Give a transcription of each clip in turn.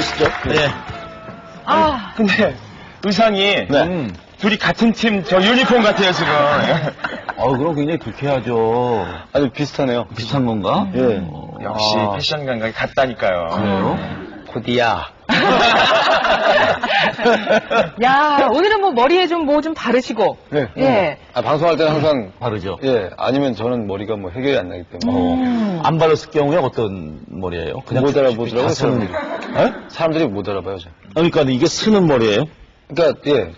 보여주시죠. 네. 아. 근데 의상이 둘이 같은 팀 저 유니폼 같아요 지금. 그럼 굉장히 불쾌하죠. 아주 비슷하네요. 비슷한 건가? 예. 역시 패션 감각이 같다니까요. 그래요? 코디야. 야, 오늘은 뭐 머리에 좀 뭐 좀 바르시고. 네. 예. 방송할 때는 항상 바르죠. 예, 아니면 저는 머리가 뭐 해결이 안 나기 때문에. 안 바르실 경우에 어떤 머리예요? 그냥 못 알아보더라고요. 다 쓰는. 사람들이 못 알아봐요. 저. 그러니까 이게 쓰는 머리예요? 그러니까 예,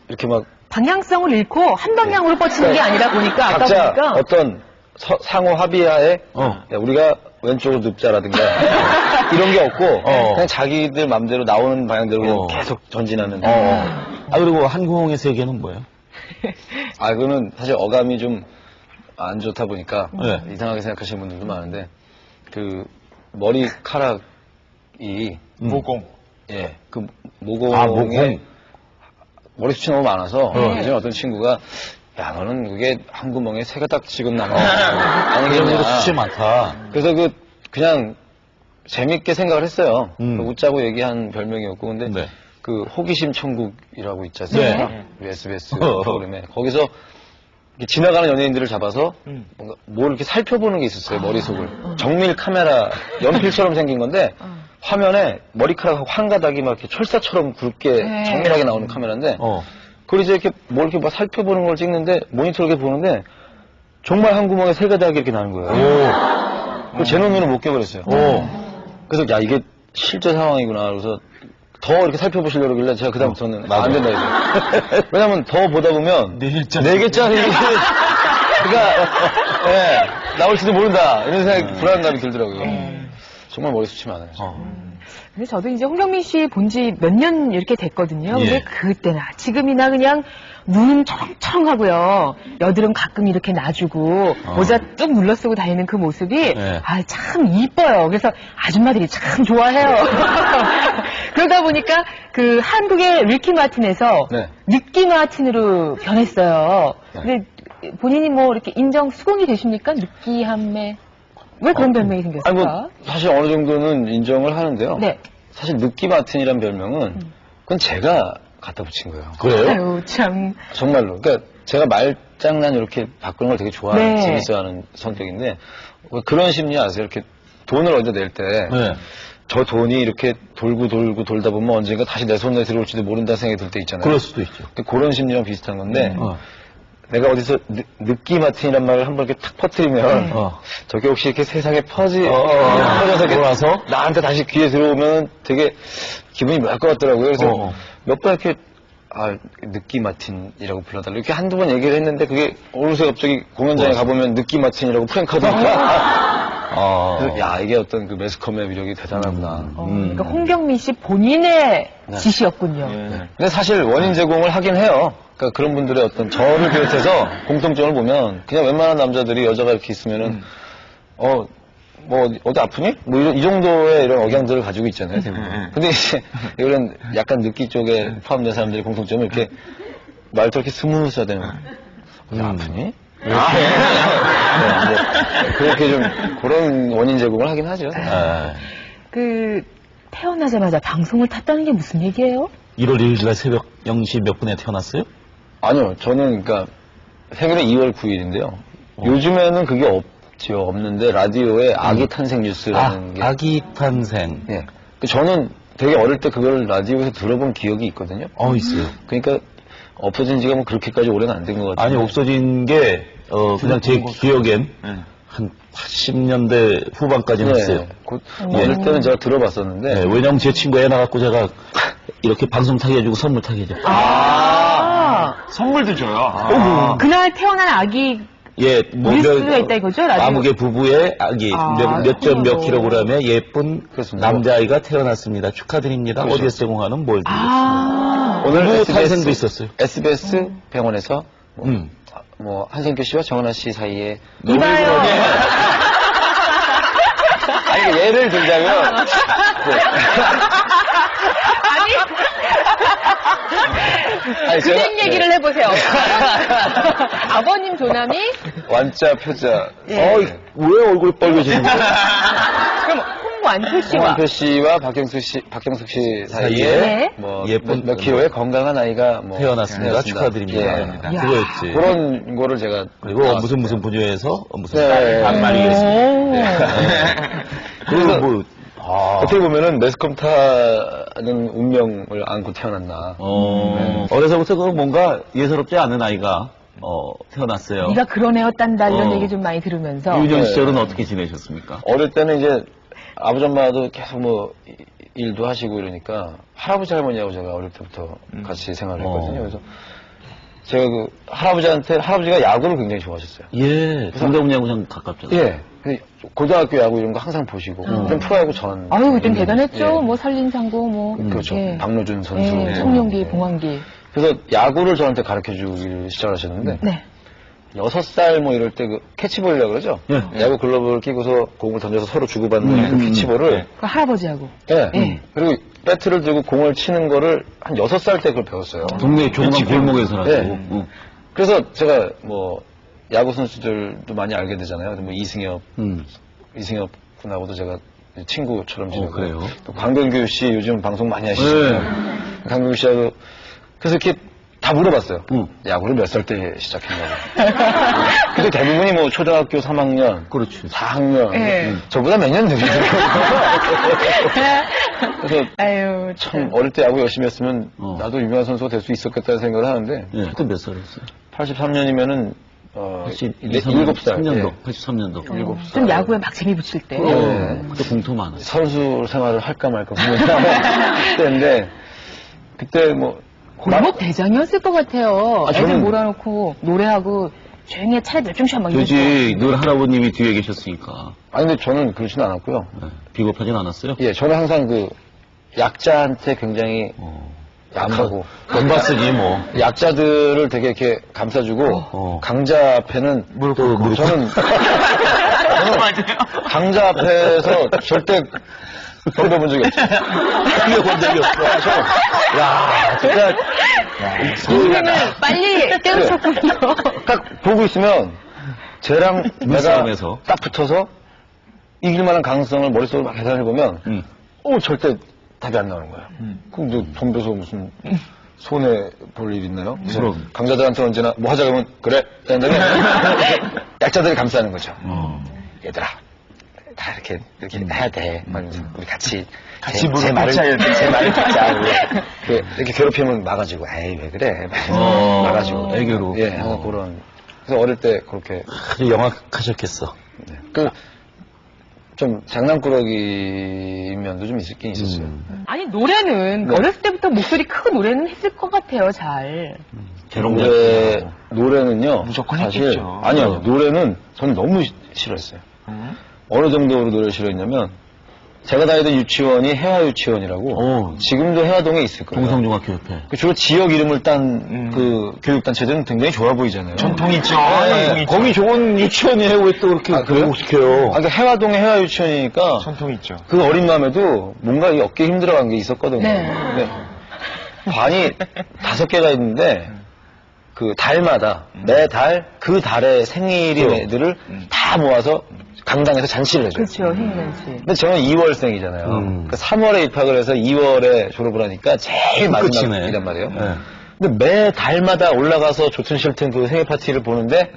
이렇게 막 방향성을 잃고 한 방향으로 뻗치는 게 아니라 보니까 아까 각자 보니까 어떤 상호 합의하에 야, 우리가 왼쪽으로 눕자라든가 이런 게 없고 그냥 자기들 맘대로 나오는 방향대로 그냥 계속 전진하는. 그리고 한국의 세계는 뭐예요? 그거는 사실 어감이 좀 안 좋다 보니까 네. 이상하게 생각하시는 분들도 많은데 그 머리카락이 모공. 예, 그 모공에 모공. 머리숱이 너무 많아서 예전에 어떤 친구가 야 너는 그게 한 구멍에 새가 딱 지금 나는 거 아니겠냐. 숱이 많다. 그래서 그냥 재밌게 생각을 했어요. 웃자고 얘기한 별명이었고 근데 네. 그 호기심 천국이라고 있지 않습니까? 우리 SBS 프로그램에 거기서 이렇게 지나가는 연예인들을 잡아서 뭔가 뭘 이렇게 살펴보는 게 있었어요. 머릿속을 정밀 카메라 연필처럼 생긴 건데 화면에 머리카락 한 가닥이 막 이렇게 철사처럼 굵게 정밀하게 나오는 카메라인데 그걸 이제 이렇게 뭘 이렇게 막 살펴보는 걸 찍는데 모니터를 이렇게 보는데 정말 한 구멍에 세 가닥이 이렇게 나는 거예요. 제 눈으로 못 깨버렸어요. 그래서 야 이게 실제 상황이구나. 그래서 더 이렇게 살펴보시려고 그러길래 제가 그다음부터는 안 된다 이거. 왜냐면 더 보다 보면 네 개짜리 그러니까 나올지도 모른다 이런 생각이 불안감이 들더라고요. 정말 머리숱이 많아요. 근데 저도 이제 홍경민 씨 본 지 몇 년 이렇게 됐거든요. 근데 그때나 지금이나 그냥 눈은 초롱초롱하고요. 여드름 가끔 이렇게 놔주고 모자 뚝 눌러 쓰고 다니는 그 모습이 참 이뻐요. 그래서 아줌마들이 참 좋아해요. 그러다 보니까 그 한국의 리키 마틴에서 느끼 마틴으로 변했어요. 근데 본인이 뭐 이렇게 인정 수긍이 되십니까? 느끼함에 왜 그런 별명이 생겼을까? 뭐 사실 어느 정도는 인정을 하는데요. 네. 사실 느끼 마틴이란 별명은 그건 제가 갖다 붙인 거예요. 그래요? 아유, 참. 정말로. 그러니까 제가 말장난 이렇게 바꾸는 걸 되게 좋아하는, 재밌어하는 성격인데 그런 심리 아세요? 이렇게 돈을 어디다 낼 때 저 돈이 이렇게 돌고 돌다 보면 언젠가 다시 내 손에 들어올지도 모른다는 생각이 들 때 있잖아요. 그럴 수도 있죠. 그런 심리랑 비슷한 건데 내가 어디서 느끼 마틴이란 말을 한번 이렇게 탁 퍼뜨리면 저게 혹시 이렇게 세상에 퍼져서 돌아서 나한테 다시 귀에 들어오면 되게 기분이 묘할 것 같더라고요. 그래서 몇 번 이렇게 느끼 마틴이라고 불러달라고 이렇게 한두 번 얘기를 했는데 그게 어느새 갑자기 공연장에 가보면 느끼 마틴이라고 프랭카드니까 그래서 야 이게 어떤 그 매스컴의 위력이 대단하구나. 그러니까 홍경민 씨 본인의 지시였군요. 근데 사실 원인 제공을 하긴 해요. 그러니까 그런 분들의 어떤 저를 비롯해서 공통점을 보면 그냥 웬만한 남자들이 여자가 이렇게 있으면은 뭐 어디 아프니? 뭐 이 정도의 이런 억양들을 가지고 있잖아요. 대부분. 근데 이제 이런 약간 느끼 쪽에 포함된 사람들의 공통점은 이렇게 말도 이렇게 스무스하다는 어디 아프니? 이렇게 그렇게 좀 그런 원인 제공을 하긴 하죠. 그 태어나자마자 방송을 탔다는 게 무슨 얘기예요? 1월 1일 날 새벽 0시 몇 분에 태어났어요? 아니요. 저는 그러니까 생일은 2월 9일인데요. 요즘에는 그게 없는데 라디오에 아기 탄생 뉴스라는 게 아기 탄생. 예. 저는 되게 어릴 때 그걸 라디오에서 들어본 기억이 있거든요. 있어요. 그러니까 없어진 지가 뭐 그렇게까지 오래는 안 된 것 같아요. 아니 없어진 게 그냥 제 기억엔 한 80년대 후반까지는 했어요. 어릴 때는 제가 들어봤었는데 왜냐면 제 친구 애 나갖고 제가 이렇게 방송 타게 해주고 선물 타게 해줘. 선물도 줘요. 그날 태어난 아기 뉴스가 있다 이거죠? 라디오. 마무개 부부의 아기 몇 점 몇 킬로그램의 예쁜 남자아이가 태어났습니다. 축하드립니다. 그렇죠. 어디에서 제공하는 뭘 오늘 부부 탄생도 있었어요. SBS 병원에서 뭐 한성규 씨와 정은아 씨 사이에 이봐요. 아니 예를 들자면 그냥 얘기를 해보세요. 아버님 조남이 완자 표자. 왜 얼굴이 빨개지는 거야? 그럼 홍보 홍완표 씨와. 홍완표 씨와 박경숙 씨 사이에 네. 뭐 예쁜 몇 킬로의 건강한 아이가 뭐 태어났습니다. 축하드립니다. 예. 그거였지. 그런 거를 제가 그리고 나왔습니다. 무슨 분야에서 무슨 네. 반말이겠습니다. 그래서 뭐 어떻게 보면은 매스컴 타는 운명을 안고 태어났나. 어려서부터 그 뭔가 예사롭지 않은 아이가 태어났어요. 네가 그런 애였단다 이런 어. 얘기 좀 많이 들으면서. 유년 네. 시절은 어떻게 지내셨습니까? 어릴 때는 이제 아버지 엄마도 계속 뭐 일도 하시고 이러니까 할아버지 할머니하고 제가 어릴 때부터 같이 생활을 했거든요. 그래서 제가 그 할아버지가 야구를 굉장히 좋아하셨어요. 예, 동대문 야구장 가깝잖아요. 예. 고등학교 야구 이런 거 항상 보시고, 그땐 프로야구 전. 아유, 그땐 대단했죠. 예. 뭐 살린상고 뭐. 그렇죠. 예. 박노준 선수. 예, 송영기, 봉황기. 그래서 야구를 저한테 가르쳐 주기를 시작하셨는데, 네. 6살 뭐 이럴 때 그 캐치볼이라고 그러죠? 예. 야구 글러브를 끼고서 공을 던져서 서로 주고받는 그 캐치볼을. 그 할아버지하고. 예. 예. 그리고 배트를 들고 공을 치는 거를 한 6살 때 그걸 배웠어요. 동네 조그만 골목에서라도. 예. 그래서 제가 뭐 야구 선수들도 많이 알게 되잖아요. 뭐 이승엽 군하고도 제가 친구처럼 지내고. 그래요? 또 강병규 씨 요즘 방송 많이 하시잖아요. 강병규 씨하고 그래서 이렇게 다 물어봤어요. 야구를 몇 살 때 시작했냐고. 근데 대부분이 뭐 초등학교 3학년, 그렇지. 4학년, 예. 저보다 몇 년 늦으세요. 그래서 아유, 참 어릴 때 야구 열심히 했으면 나도 유명한 선수가 될 수 있었겠다는 생각을 하는데 예. 그때 몇 살이었어요? 83년이면은 7살. 83년도. 83년도. 7살. 좀 야구에 막 재미 붙일 때. 그때 공통 많았어요. 선수 생활을 할까 말까 고민을 때인데 그때 뭐 골목 대장이었을 것 같아요. 아, 애들 저는- 몰아놓고 노래하고 조용히 차례 몇 종씩 막 그지 늘 할아버님이 뒤에 계셨으니까. 아니 근데 저는 그렇지는 않았고요. 비겁하진 않았어요? 예, 저는 항상 그 약자한테 굉장히 약하고 건바스지 뭐. 약자들을 되게 이렇게 감싸주고 강자 앞에는 무릎 꿇고. 저는 강자 앞에서 절대 흘려본 적이 없어요. 흘려본 적이 없어. 야, 진짜 인생을 빨리 깨우쳤군요. 딱 보고 있으면 쟤랑 내가 눈싸움에서. 딱 붙어서 이길 만한 가능성을 머릿속으로 막 계산해 보면 절대 답이 안 나오는 거야. 그럼 너 덤벼서 무슨 손해 볼 일 있나요? 그럼. 강자들한테 언제나 뭐 하자 그러면 그래 이런 다음에 약자들이 감싸는 거죠. 얘들아 다 이렇게 해야 돼. 우리 같이 제 말을 듣자. 이렇게 괴롭히면 막아주고 에이 왜 그래 막아주고 애교로. 예 그런. 그래서 어릴 때 그렇게 아주 영악하셨겠어. 좀 장난꾸러기 면도 좀 있긴 있었어요. 아니 노래는 네. 어렸을 때부터 목소리 크고 노래는 했을 것 같아요. 잘. 노래는요. 무조건 사실 했겠죠. 아니요. 노래는 저는 너무 싫어했어요. 어느 정도로 노래를 싫어했냐면 제가 다니던 유치원이 해화유치원이라고 지금도 해화동에 있을 거예요. 동성중학교협회. 그 주로 지역 이름을 딴 그 교육단체들은 굉장히 좋아 보이잖아요. 전통 있죠. 네. 전통 있죠. 거기 좋은 유치원이에요. 왜 또 그렇게 교육시켜요? 그러니까 해화동에 해화유치원이니까 전통 있죠. 그 어린 마음에도 뭔가 이 어깨 힘들어간 게 있었거든요. 네. 근데 반이 5개가 있는데 그 달마다 매달 그 달의 생일인 애들을 다 모아서 강당에서 잔치를 해줘요. 그렇죠. 행인잔치. 근데 저는 2월생이잖아요. 그러니까 3월에 입학을 해서 2월에 졸업을 하니까 제일 마지막이란 말이에요. 네. 근데 매 달마다 올라가서 좋든 싫든 그 생일 파티를 보는데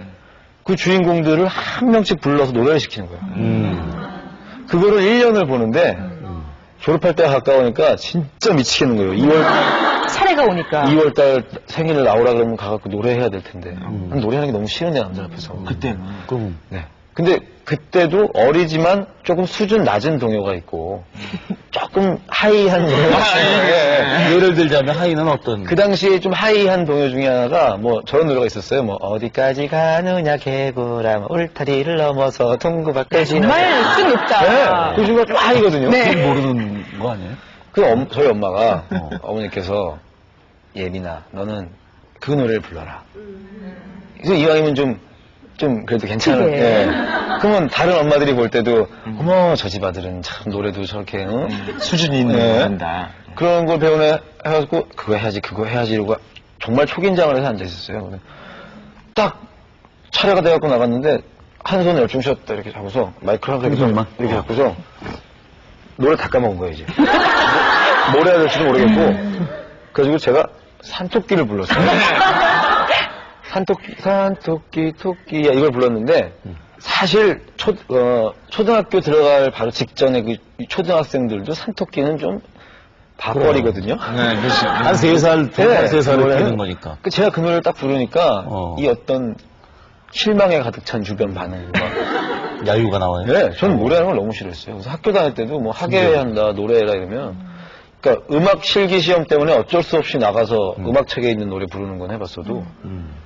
그 주인공들을 한 명씩 불러서 노래를 시키는 거예요. 그거를 1년을 보는데 졸업할 때가 가까우니까 진짜 미치겠는 거예요. 2월 차례가 오니까. 2월달 생일을 나오라 그러면 가갖고 노래해야 될 텐데 노래하는 게 너무 싫은데 남들 앞에서. 그때는. 네. 근데 그때도 어리지만 조금 수준 낮은 동요가 있고 조금 하이한 동요가 있어요. 예를 들자면 하이는 어떤? 그 당시에 좀 하이한 동요 중에 하나가 뭐 저런 노래가 있었어요. 뭐 어디까지 가느냐 개구람 울타리를 넘어서 동구 밖에 지나. 정말 쑥 높다. 네. 그 중간 좀 하이거든요. 네. 모르는 거 아니에요? 그 저희 엄마가 어머니께서 예민아 너는 그 노래를 불러라. 그래서 이왕이면 좀 그래도 괜찮은. 그래. 예. 그러면 다른 엄마들이 볼 때도 어머 저 집 아들은 참 노래도 저렇게 수준이 있는 네. 거 한다. 그런 걸 배우네 해가지고 그거 해야지 이러고 정말 초긴장을 해서 앉아 있었어요. 근데 딱 차례가 돼갖고 나갔는데 한 손에 열중 쉬었다 이렇게 잡고서 마이크를 한 손만? 이렇게 잡고서 노래 다 까먹은 거예요, 이제. 뭘 해야 될지도 모르겠고. 그래가지고 제가 산토끼를 불렀어요. 산토끼, 토끼야, 이걸 불렀는데, 사실, 초등학교 들어갈 바로 직전에 그 초등학생들도 산토끼는 좀 밥벌이거든요. 네, 그렇지. 한 3살, 3살을 노래는 되는 거니까. 제가 그 노래를 딱 부르니까, 이 어떤 실망에 가득 찬 주변 반응과, 야유가 나와요. 네, 저는 노래하는 걸 너무 싫어했어요. 그래서 학교 다닐 때도 뭐 학예한다, 노래해라 이러면, 그러니까 음악 실기 시험 때문에 어쩔 수 없이 나가서 음악책에 있는 노래 부르는 건 해봤어도,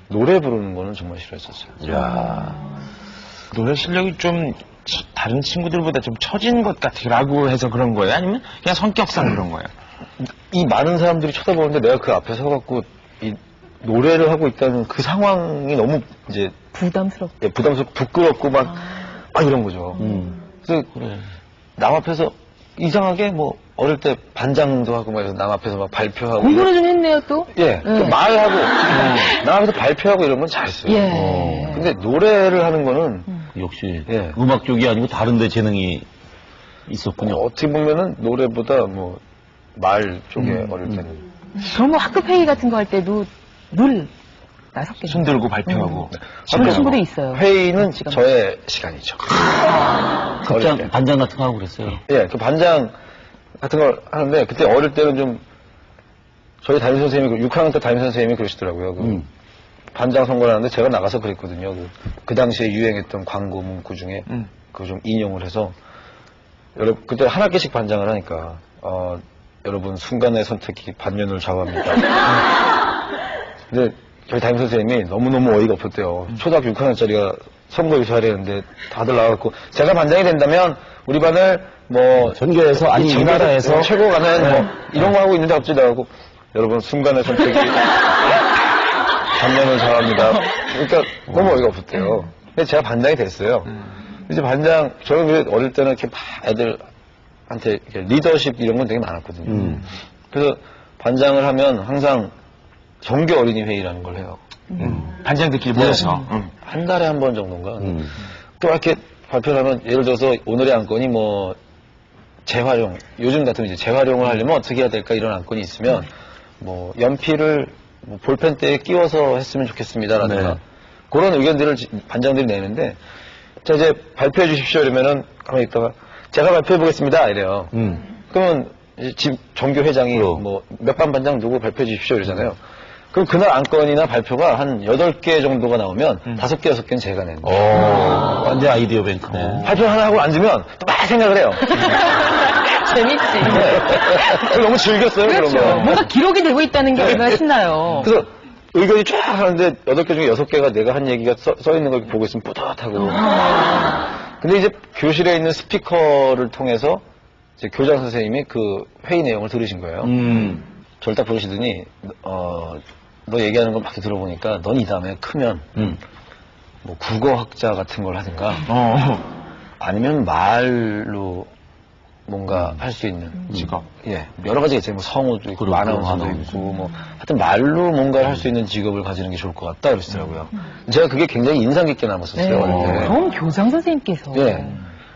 노래 부르는 거는 정말 싫어했었어요. 야 노래 실력이 좀 다른 친구들보다 좀 처진 것 같으라고 해서 그런 거예요? 아니면 그냥 성격상 그런 거예요? 이 많은 사람들이 쳐다보는데 내가 그 앞에 서갖고 이 노래를 하고 있다는 그 상황이 너무 이제 부담스럽고. 부담스럽고 부끄럽고 막 이런 거죠. 그래서 남 앞에서 이상하게 뭐 어릴 때 반장도 하고 막 남 앞에서 막 발표하고 공부를 좀 했네요, 또? 예, 그 말하고 남 앞에서 발표하고 이런 건 잘했어요. 예. 근데 노래를 하는 거는 역시 예. 음악 쪽이 아니고 다른 데 재능이 있었군요. 어떻게 보면은 노래보다 뭐 말 쪽에 어릴 때는 그럼 뭐 학급 회의 같은 거 할 때도 늘 나섰겠네요. 손 들고 발표하고. 그런 친구도 있어요. 회의는 저의 시간이죠. 어릴 때. 반장 같은 거 하고 그랬어요. 예, 그 반장 같은 걸 하는데 그때 어릴 때는 좀 저희 담임 선생님이 6학년 때 담임 선생님이 그러시더라고요. 그 반장 선거를 하는데 제가 나가서 그랬거든요. 그 당시에 유행했던 광고 문구 중에 그거 좀 인용을 해서 여러분 그때 한 학기씩 반장을 하니까 여러분 순간의 선택이 반년을 좌우합니다. 근데 저희 담임 선생님이 너무너무 어이가 없었대요. 초등학교 6학년짜리가 선거 유세하려 했는데 다들 나와갖고 제가 반장이 된다면 우리 반을 뭐 전교에서 아니 이 나라에서 최고 가는 뭐 이런 거 하고 있는데 갑자기 나가고 여러분 순간의 선택이 반년을 좌우합니다. 그러니까 너무 어이가 없었대요. 근데 제가 반장이 됐어요. 이제 반장 저는 어릴 때는 이렇게 막 애들한테 이렇게 리더십 이런 건 되게 많았거든요. 그래서 반장을 하면 항상 정규 어린이 회의라는 걸 해요. 반장들끼리 모여서. 한 달에 한 번 정도인가. 또 이렇게 발표를 하면 예를 들어서 오늘의 안건이 뭐 재활용, 요즘 같으면 이제 재활용을 하려면 어떻게 해야 될까 이런 안건이 있으면 뭐 연필을 뭐 볼펜대에 끼워서 했으면 좋겠습니다라든가 네. 그런 의견들을 반장들이 내는데 자 이제 발표해 주십시오 이러면은 가만히 있다가 제가 발표해 보겠습니다 이래요. 그러면 이제 집 정교 회장이 뭐 몇 반 반장 누구 발표해 주십시오 이러잖아요. 그럼 그날 안건이나 발표가 한 8개 정도가 나오면 5개, 6개는 제가 내는 거예요. 완전 아이디어 뱅크네. 발표 하나 하고 앉으면 또 막 생각을 해요. 재밌지. 네. 너무 즐겼어요, 그렇죠. 그런 거. 뭔가 기록이 되고 있다는 게 얼마나 신나요. 그래서 의견이 쫙 하는데 8개 중에 6개가 내가 한 얘기가 써 있는 걸 보고 있으면 뿌듯하고. 근데 이제 교실에 있는 스피커를 통해서 이제 교장 선생님이 그 회의 내용을 들으신 거예요. 저를 딱 부르시더니, 너 얘기하는 걸 막 들어보니까 넌 이 다음에 크면 뭐 국어학자 같은 걸 하든가 아니면 말로 뭔가 할 수 있는 직업. 예, 여러 가지가 있어요. 뭐 성우도 있고 아나운서도 있고 뭐 하여튼 말로 뭔가를 할 수 있는 직업을 가지는 게 좋을 것 같다 그러시더라고요. 제가 그게 굉장히 인상 깊게 남았었어요. 어릴 때. 그럼 교장 선생님께서. 예.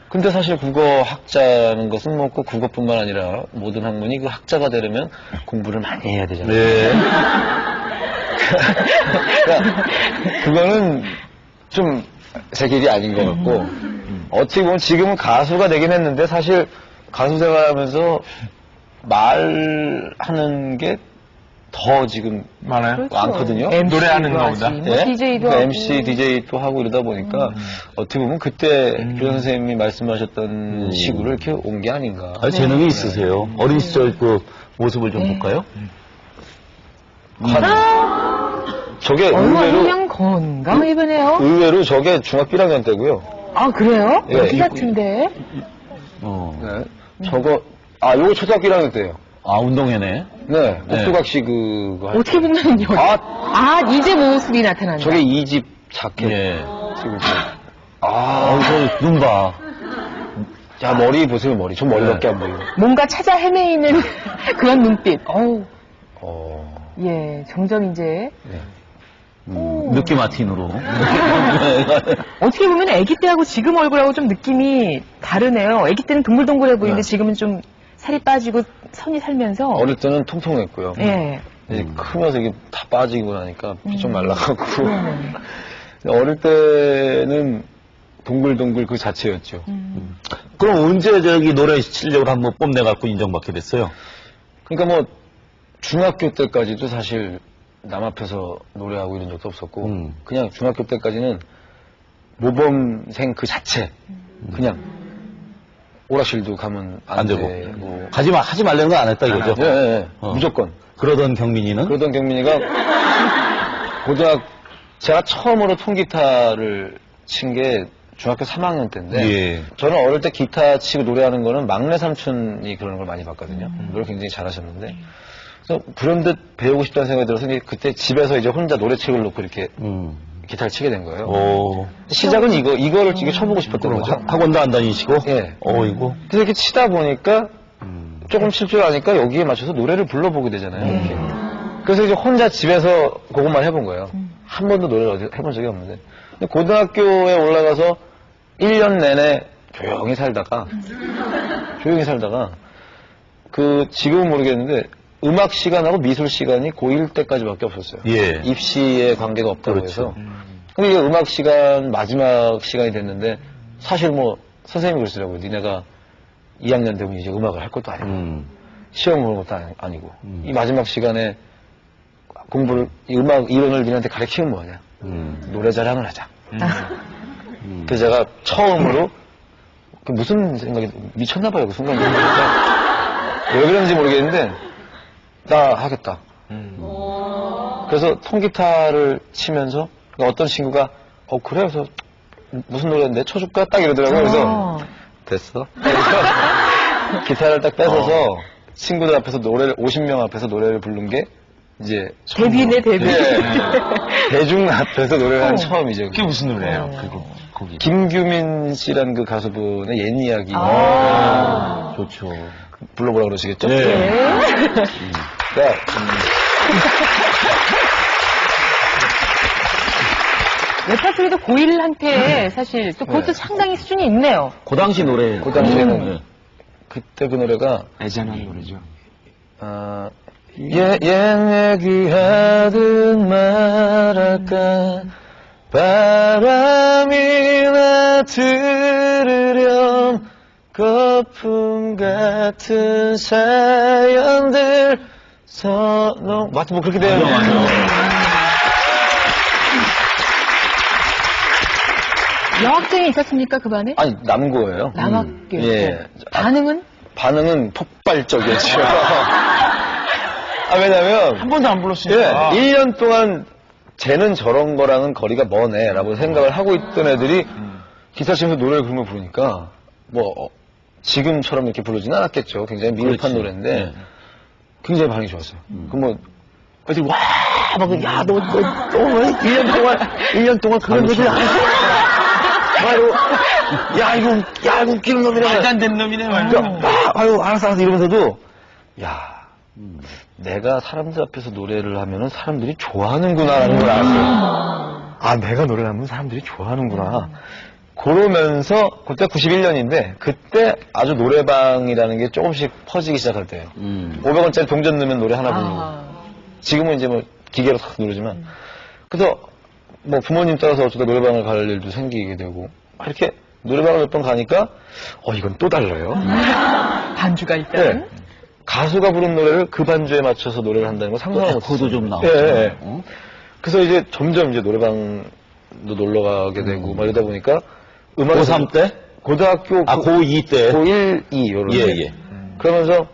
근데 사실 국어학자는 것은 뭐 꼭 국어뿐만 아니라 모든 학문이 그 학자가 되려면 공부를 많이 해야 되잖아요. 네. 그러니까 그거는 좀 제 길이 아닌 것 같고 어떻게 보면 지금은 가수가 되긴 했는데 사실 가수 생활하면서 말하는 게 더 지금 많아요? 그렇죠. 많거든요. MC 노래하는 도 거보다. 하지, 뭐 DJ도 하고. MC, DJ도 하고 이러다 보니까 어떻게 보면 그때 교장 선생님이 말씀하셨던 시구를 이렇게 온 게 아닌가. 아, 재능이 있으세요. 어린 시절 그 모습을 좀 볼까요? 저게 얼마나 의외로 그냥 건강해 보네요. 의외로 저게 중학교 1학년 때고요. 아, 그래요? 예, 여기 같은데. 네. 저거 요거 초등학교 1학년 때예요. 아, 운동회네. 네. 옥두각시 그거 할 어떻게 보면 여기. 이제 모습이 나타난다. 저게 2집 자켓. 예. 지금 저 눈 봐. 자, 머리 보세요, 머리. 저 머리밖에 안 보이고. 뭔가 찾아 헤매이는 그런 눈빛. 어우. 어. 예, 점점 이제 네. 느낌 마틴으로. 어떻게 보면 아기 때하고 지금 얼굴하고 좀 느낌이 다르네요. 아기 때는 동글동글해 보이는데 지금은 좀 살이 빠지고 선이 살면서. 어릴 때는 통통했고요. 예. 이제 크면서 이게 다 빠지고 나니까 좀 말라가고. 어릴 때는 동글동글 그 자체였죠. 그럼 언제 저기 노래 실력을 한번 뽐내갖고 인정받게 됐어요? 그러니까 뭐 중학교 때까지도 사실 남 앞에서 노래하고 이런 적도 없었고 그냥 중학교 때까지는 모범생 그 자체 그냥 오락실도 가면 안 되고. 되고 하지 말라는 거 안 했다 이거죠? 예, 예, 무조건. 그러던 경민이는? 그러던 경민이가 제가 처음으로 통기타를 친 게 중학교 3학년 때인데 예. 저는 어릴 때 기타 치고 노래하는 거는 막내 삼촌이 그런 걸 많이 봤거든요. 노래 굉장히 잘하셨는데 그래서 불현듯 배우고 싶다는 생각이 들어서 그때 집에서 이제 혼자 노래책을 놓고 이렇게 기타를 치게 된 거예요. 오. 시작은 이거를 이게 쳐보고 싶었던 거죠. 학원도 안 다니시고? 예. 이거. 그래서 이렇게 치다 보니까 조금 칠 줄 아니까 여기에 맞춰서 노래를 불러보게 되잖아요. 이렇게. 그래서 이제 혼자 집에서 그것만 해본 거예요. 한 번도 노래를 어디 해본 적이 없는데. 근데 고등학교에 올라가서 1년 내내 조용히 살다가 지금은 모르겠는데 음악 시간하고 미술 시간이 고1 때까지밖에 없었어요. 예. 입시에 관계가 없다고 그렇죠. 해서. 근데 이게 음악 시간 마지막 시간이 됐는데 사실 뭐 선생님이 그러시더라고요. 니네가 2학년 되면 이제 음악을 할 것도 아니고 시험 보는 것도 아니고 이 마지막 시간에 공부를 이 음악 이론을 니네한테 가르치면 뭐하냐. 노래 자랑을 하자. 그래서 제가 처음으로 무슨 생각이 미쳤나봐요. 그 순간 왜 그런지 모르겠는데 나 하겠다. 그래서 통기타를 치면서 어떤 친구가 그래? 그래서 무슨 노래인데 쳐줄까? 딱 이러더라고요. 그래서 됐어. 그래서 기타를 딱 뺏어서 친구들 앞에서 50명 앞에서 노래를 부른 게 이제 데뷔네, 데뷔. 대중 앞에서 노래를 한 처음이죠. 그게 무슨 노래예요? 거기. 김규민 씨라는 그 가수분의 옛 이야기. 좋죠. 불러보라 그러시겠죠? 네. 그러니까, 레파토리도 고1한테 사실 또 그것도 상당히 수준이 있네요. 그 당시 노래. 그 당시에는 그때 그 노래가 애잔한 노래죠. 옛 얘기하든 말할까 바람이나 들으렴 거품 같은 사연들 맞죠? 뭐 그렇게 돼요. 여학생이 있었습니까, 그 반에? 아니 남고예요. 남학교. 예. 반응은 폭발적이었죠. 왜냐면 한 번도 안 불렀으니까. 1년 동안 쟤는 저런 거랑은 거리가 머네라고 생각을 하고 있던 애들이 기타 치면서 노래를 그런 걸 부르니까 지금처럼 이렇게 부르지는 않았겠죠. 굉장히 미흡한 노래인데 굉장히 반응이 좋았어요. 그럼 애들이 막 야 너 1년 동안 그런 얘기를 안 했어. 야 이거 웃기는 놈이라. 말도 안 되는 놈이네. 알았어 이러면서도 내가 사람들 앞에서 노래를 하면은 사람들이 좋아하는구나라는 걸 알았어요. 내가 노래를 하면 사람들이 좋아하는구나. 그러면서 그때 91년인데 그때 아주 노래방이라는 게 조금씩 퍼지기 시작할 때예요. 500원짜리 동전 넣으면 노래 하나 부르고. 지금은 이제 뭐 기계로 탁 누르지만. 그래서 뭐 부모님 따라서 어쩌다 노래방을 갈 일도 생기게 되고 이렇게 노래방을 몇 번 가니까 이건 또 달라요. 반주가 있다는? 네. 가수가 부른 노래를 그 반주에 맞춰서 노래를 한다는 건 상상을 못했어요. 에코도 좀 나오고. 예. 그래서 이제 점점 이제 노래방도 놀러 가게 되고 막 이러다 보니까 고3 때? 고등학교 고2 때? 고1, 2 요런 예. 그러면서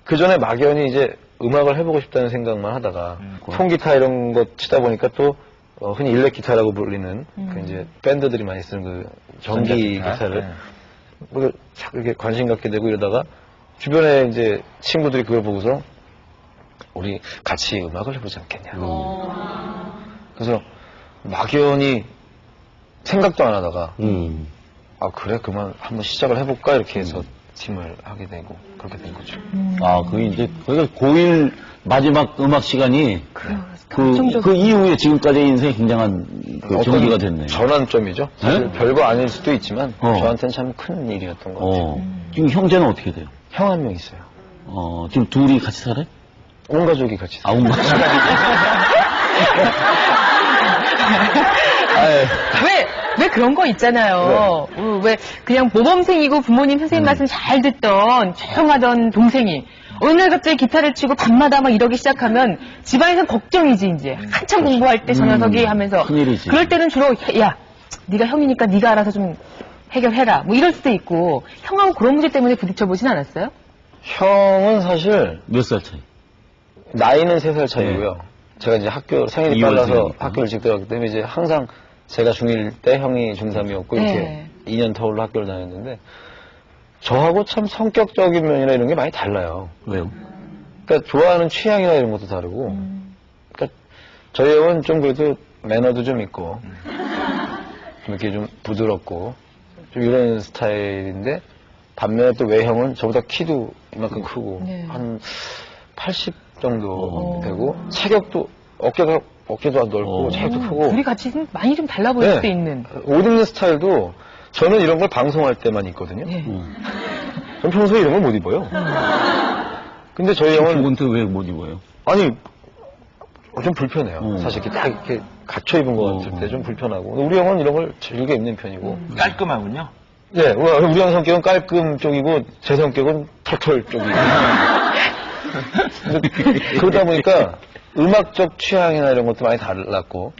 그 전에 막연히 이제 음악을 해보고 싶다는 생각만 하다가 통기타 이런 거 치다 보니까 또 흔히 일렉 기타라고 불리는 그 이제 밴드들이 많이 쓰는 그 전기 기타를 자꾸 이렇게 관심 갖게 되고 이러다가 주변에 이제 친구들이 그걸 보고서 우리 같이 음악을 해보지 않겠냐. 그래서 막연히 생각도 안 하다가 그래 그만 한번 시작을 해볼까 이렇게 해서 팀을 하게 되고 그렇게 된 거죠. 아, 그게 이제, 그러니까 고1 마지막 음악 시간이 그 이후에 지금까지의 인생에 굉장한 그 전개가 됐네요. 전환점이죠. 사실 네? 별거 아닐 수도 있지만 저한테는 참 큰 일이었던 것 같아요. 지금 형제는 어떻게 돼요? 형 한 명 있어요. 지금 둘이 같이 살아요? 온 가족이 같이 아, 온 가족. 왜 그런 거 있잖아요. 왜 그냥 모범생이고 부모님 선생님 말씀 잘 듣던 조용하던 동생이 어느 날 갑자기 기타를 치고 밤마다 막 이러기 시작하면 집안에선 걱정이지 이제. 한참 공부할 때 저 녀석이 하면서. 큰일이지. 그럴 때는 주로 야 네가 형이니까 네가 알아서 좀 해결해라. 뭐 이럴 수도 있고 형하고 그런 문제 때문에 부딪혀 보진 않았어요? 형은 사실 몇 살 차이? 나이는 3살 차이고요. 제가 이제 생일이 빨라서 학교를 일찍 들어갔기 때문에 이제 항상 제가 중1 때 형이 중3이었고 이렇게 2년 터울로 학교를 다녔는데 저하고 참 성격적인 면이나 이런 게 많이 달라요. 왜요? 그러니까 좋아하는 취향이나 이런 것도 다르고 그러니까 저희 형은 좀 그래도 매너도 좀 있고 좀 이렇게 좀 부드럽고 좀 이런 스타일인데 반면에 또 외형은 저보다 키도 이만큼 크고 한 80 정도 되고 체격도 어깨도 넓고 체격도 크고 둘이 같이 많이 좀 달라 보일 수도 있는. 옷 입는 스타일도 저는 이런 걸 방송할 때만 입거든요. 전 평소에 이런 걸 못 입어요. 근데 저희 형은 그건 왜 못 입어요? 아니 좀 불편해요. 사실 이렇게 딱 이렇게 갖춰 입은 것 같을 때 좀 불편하고 우리 형은 이런 걸 즐겨 입는 편이고 깔끔하군요. 네, 우리 형 성격은 깔끔 쪽이고 제 성격은 털털 쪽이고 그러다 보니까 음악적 취향이나 이런 것도 많이 달랐고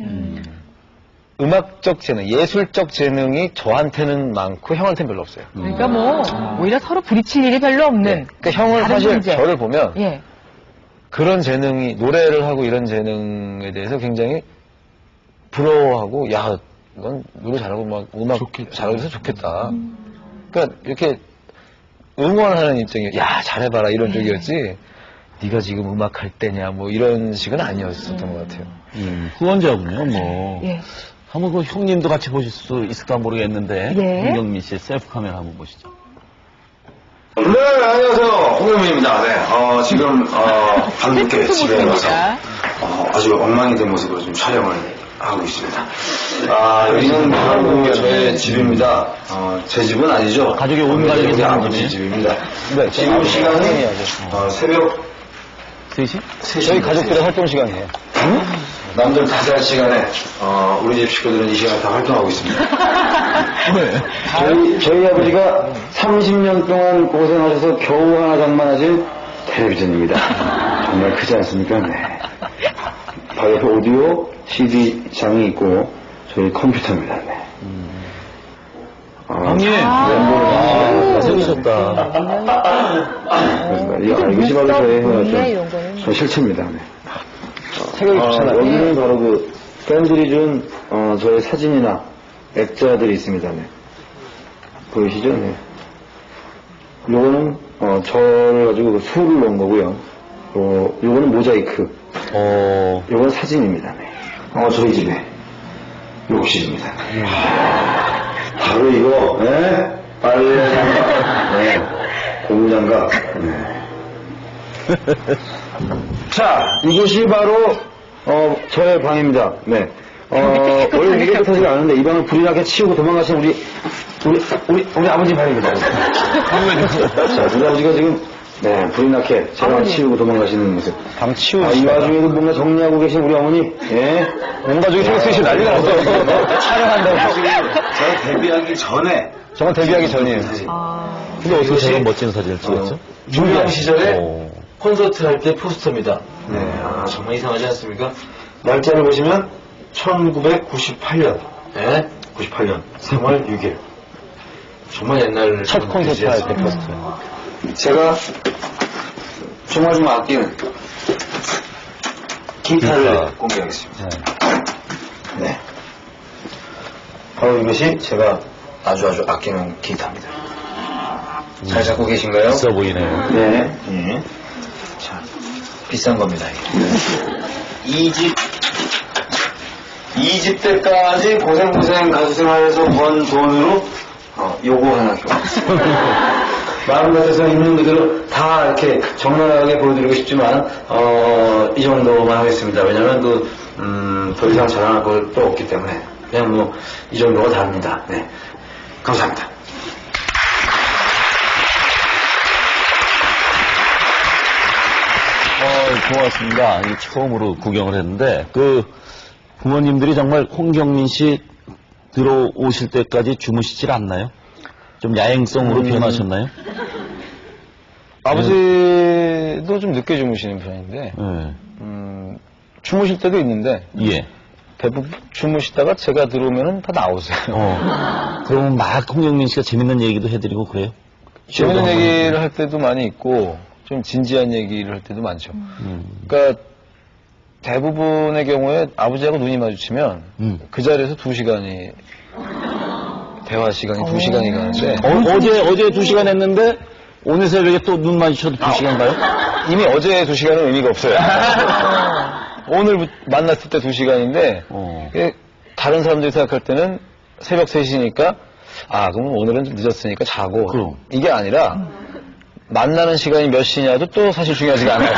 음악적 재능, 예술적 재능이 저한테는 많고 형한테는 별로 없어요. 그러니까 뭐 오히려 서로 부딪힐 일이 별로 없는. 그러니까 형은 사실 문제. 저를 보면 그런 재능이 노래를 하고 이런 재능에 대해서 굉장히 부러워하고 야, 넌 노래 잘하고 막 음악 잘하고 해서 좋겠다. 그러니까 이렇게 응원하는 입장이에요. 야, 잘해봐라 이런 쪽이었지. 네가 지금 음악할 때냐 뭐 이런 식은 아니었었던 것 같아요. 후원자군요, 뭐. 한번 그 형님도 같이 보실 수 있을까 모르겠는데 홍경민 씨의 셀프 카메라 한번 보시죠. 네, 안녕하세요. 홍경민입니다. 네, 지금 밤늦게 집에 와서 아주 엉망이 된 모습으로 좀 촬영을 하고 있습니다. 여기는 바로 저의 집입니다. 제 집은 아니죠. 가족이 온 가족이 우리 되는 아버지 거네. 집입니다. 네, 지금 시간이 새벽 3시? 3시. 저희 가족들의 활동 시간이에요. 남들 다 잘 시간에 우리 집 식구들은 이 시간에 다 활동하고 있습니다. 저희 아버지가 30년 동안 고생하셔서 겨우 하나 장만하신 텔레비전입니다. 정말 크지 않습니까? 네. 바로 옆에 오디오, CD장이 있고 저희 컴퓨터입니다. 네. 형님! 잘생기셨다. 그렇습니다. 이것이 바로 저의 저 실체입니다. 네. 체격이 좋잖아요. 여기는 바로 그 팬들이 준 저의 사진이나 액자들이 있습니다. 네. 보이시죠? 네. 요거는 저를 가지고 술을 넣은 거고요. 요거는 모자이크. 요건 사진입니다. 네. 저희 집에 욕실입니다. 바로 이거, 네? 빨래장갑, 네. 고무장갑. 네. 자, 이곳이 바로 저의 방입니다. 네. 원래 이게 깨끗하지 않은데 이 방을 불이 나게 치우고 도망가신 우리 아버지 방입니다. 자, 우리 아버지가 지금 네, 불이 나게 제 방을 치우고 도망가시는 모습. 방 치우고 이 와중에도 뭔가 정리하고 계신 우리 어머니. 예. 온 가족이 셋이 난리가 났어요. 촬영한다고. 제가 데뷔하기 전에. 저건 데뷔하기 전이에요. 근데 어떻게 저런 멋진 사진을 찍었죠? 중년 시절에 콘서트 할 때 포스터입니다. 네, 정말 이상하지 않습니까? 날짜를 보시면 1998년, 네, 98년 3월 6일. 정말 옛날 첫 콘서트 할 때 포스터. 제가 정말 좀 아끼는 기타를 공개하겠습니다. 네. 바로 이것이 제가 아주 아끼는 기타입니다. 잘 잡고 계신가요? 있어 보이네요. 네. 자, 비싼 겁니다, 이게. 2집 때까지 고생 가수 생활에서 번 돈으로, 요거 하나 줘. 마음 같아서 있는 그대로 다 이렇게 적나라하게 보여드리고 싶지만, 이 정도만 하겠습니다. 왜냐면 더 이상 자랑할 것도 없기 때문에. 그냥 뭐, 이 정도가 답니다. 네. 감사합니다. 고맙습니다. 이게 처음으로 구경을 했는데, 부모님들이 정말 홍경민 씨 들어오실 때까지 주무시질 않나요? 좀 야행성으로 변하셨나요? 아버지도 좀 늦게 주무시는 편인데, 네. 주무실 때도 있는데, 예. 대부분 주무시다가 제가 들어오면은 다 나오세요. 그러면 막 홍경민 씨가 재밌는 얘기도 해드리고 그래요? 재밌는 얘기를 할 때도 많이 있고, 좀 진지한 얘기를 할 때도 많죠. 그러니까 대부분의 경우에 아버지하고 눈이 마주치면 그 자리에서 2시간이 대화 시간이 2시간이 가는데 어제 2시간 했는데 오늘 새벽에 또 눈 마주쳐도 2시간 가요? 이미 어제 2시간은 의미가 없어요. 오늘 만났을 때 2시간인데 다른 사람들이 생각할 때는 새벽 3시니까 그럼 오늘은 좀 늦었으니까 자고 그럼. 이게 아니라 만나는 시간이 몇 시냐도 또 사실 중요하지가 않아요.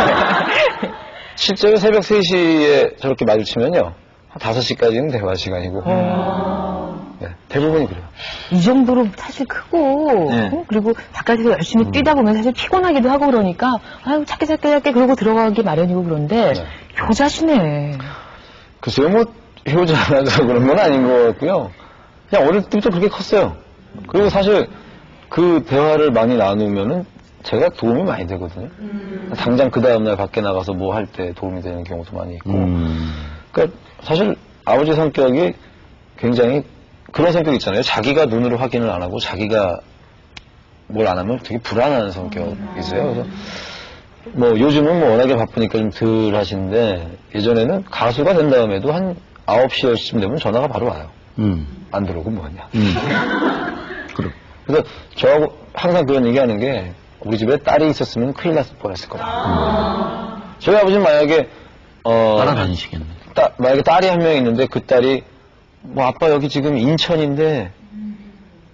실제로 새벽 3시에 저렇게 마주치면요. 한 5시까지는 대화 시간이고. 네, 대부분이 그래요. 이 정도로 사실 크고, 그리고 바깥에서 열심히 뛰다 보면 사실 피곤하기도 하고 그러니까, 작게 그러고 들어가기 마련이고 그런데, 효자시네. 글쎄요, 뭐, 효자라서 그런 건 아닌 것 같고요. 그냥 어릴 때부터 그렇게 컸어요. 그리고 사실 그 대화를 많이 나누면은 제가 도움이 많이 되거든요. 당장 그 다음날 밖에 나가서 뭐 할 때 도움이 되는 경우도 많이 있고. 그러니까 사실 아버지 성격이 굉장히 그런 성격 있잖아요. 자기가 눈으로 확인을 안 하고 자기가 뭘 안 하면 되게 불안한 성격이세요. 그래서 뭐 요즘은 뭐 워낙에 바쁘니까 좀 덜 하시는데 예전에는 가수가 된 다음에도 한 9시, 10시쯤 되면 전화가 바로 와요. 안 들어오고 뭐하냐. 그래서 저하고 항상 그런 얘기 하는 게 우리 집에 딸이 있었으면 큰일 났을 뻔했을 거다. 저희 아버지는 만약에 따라다니시겠네. 만약에 딸이 한 명 있는데 그 딸이 뭐 아빠 여기 지금 인천인데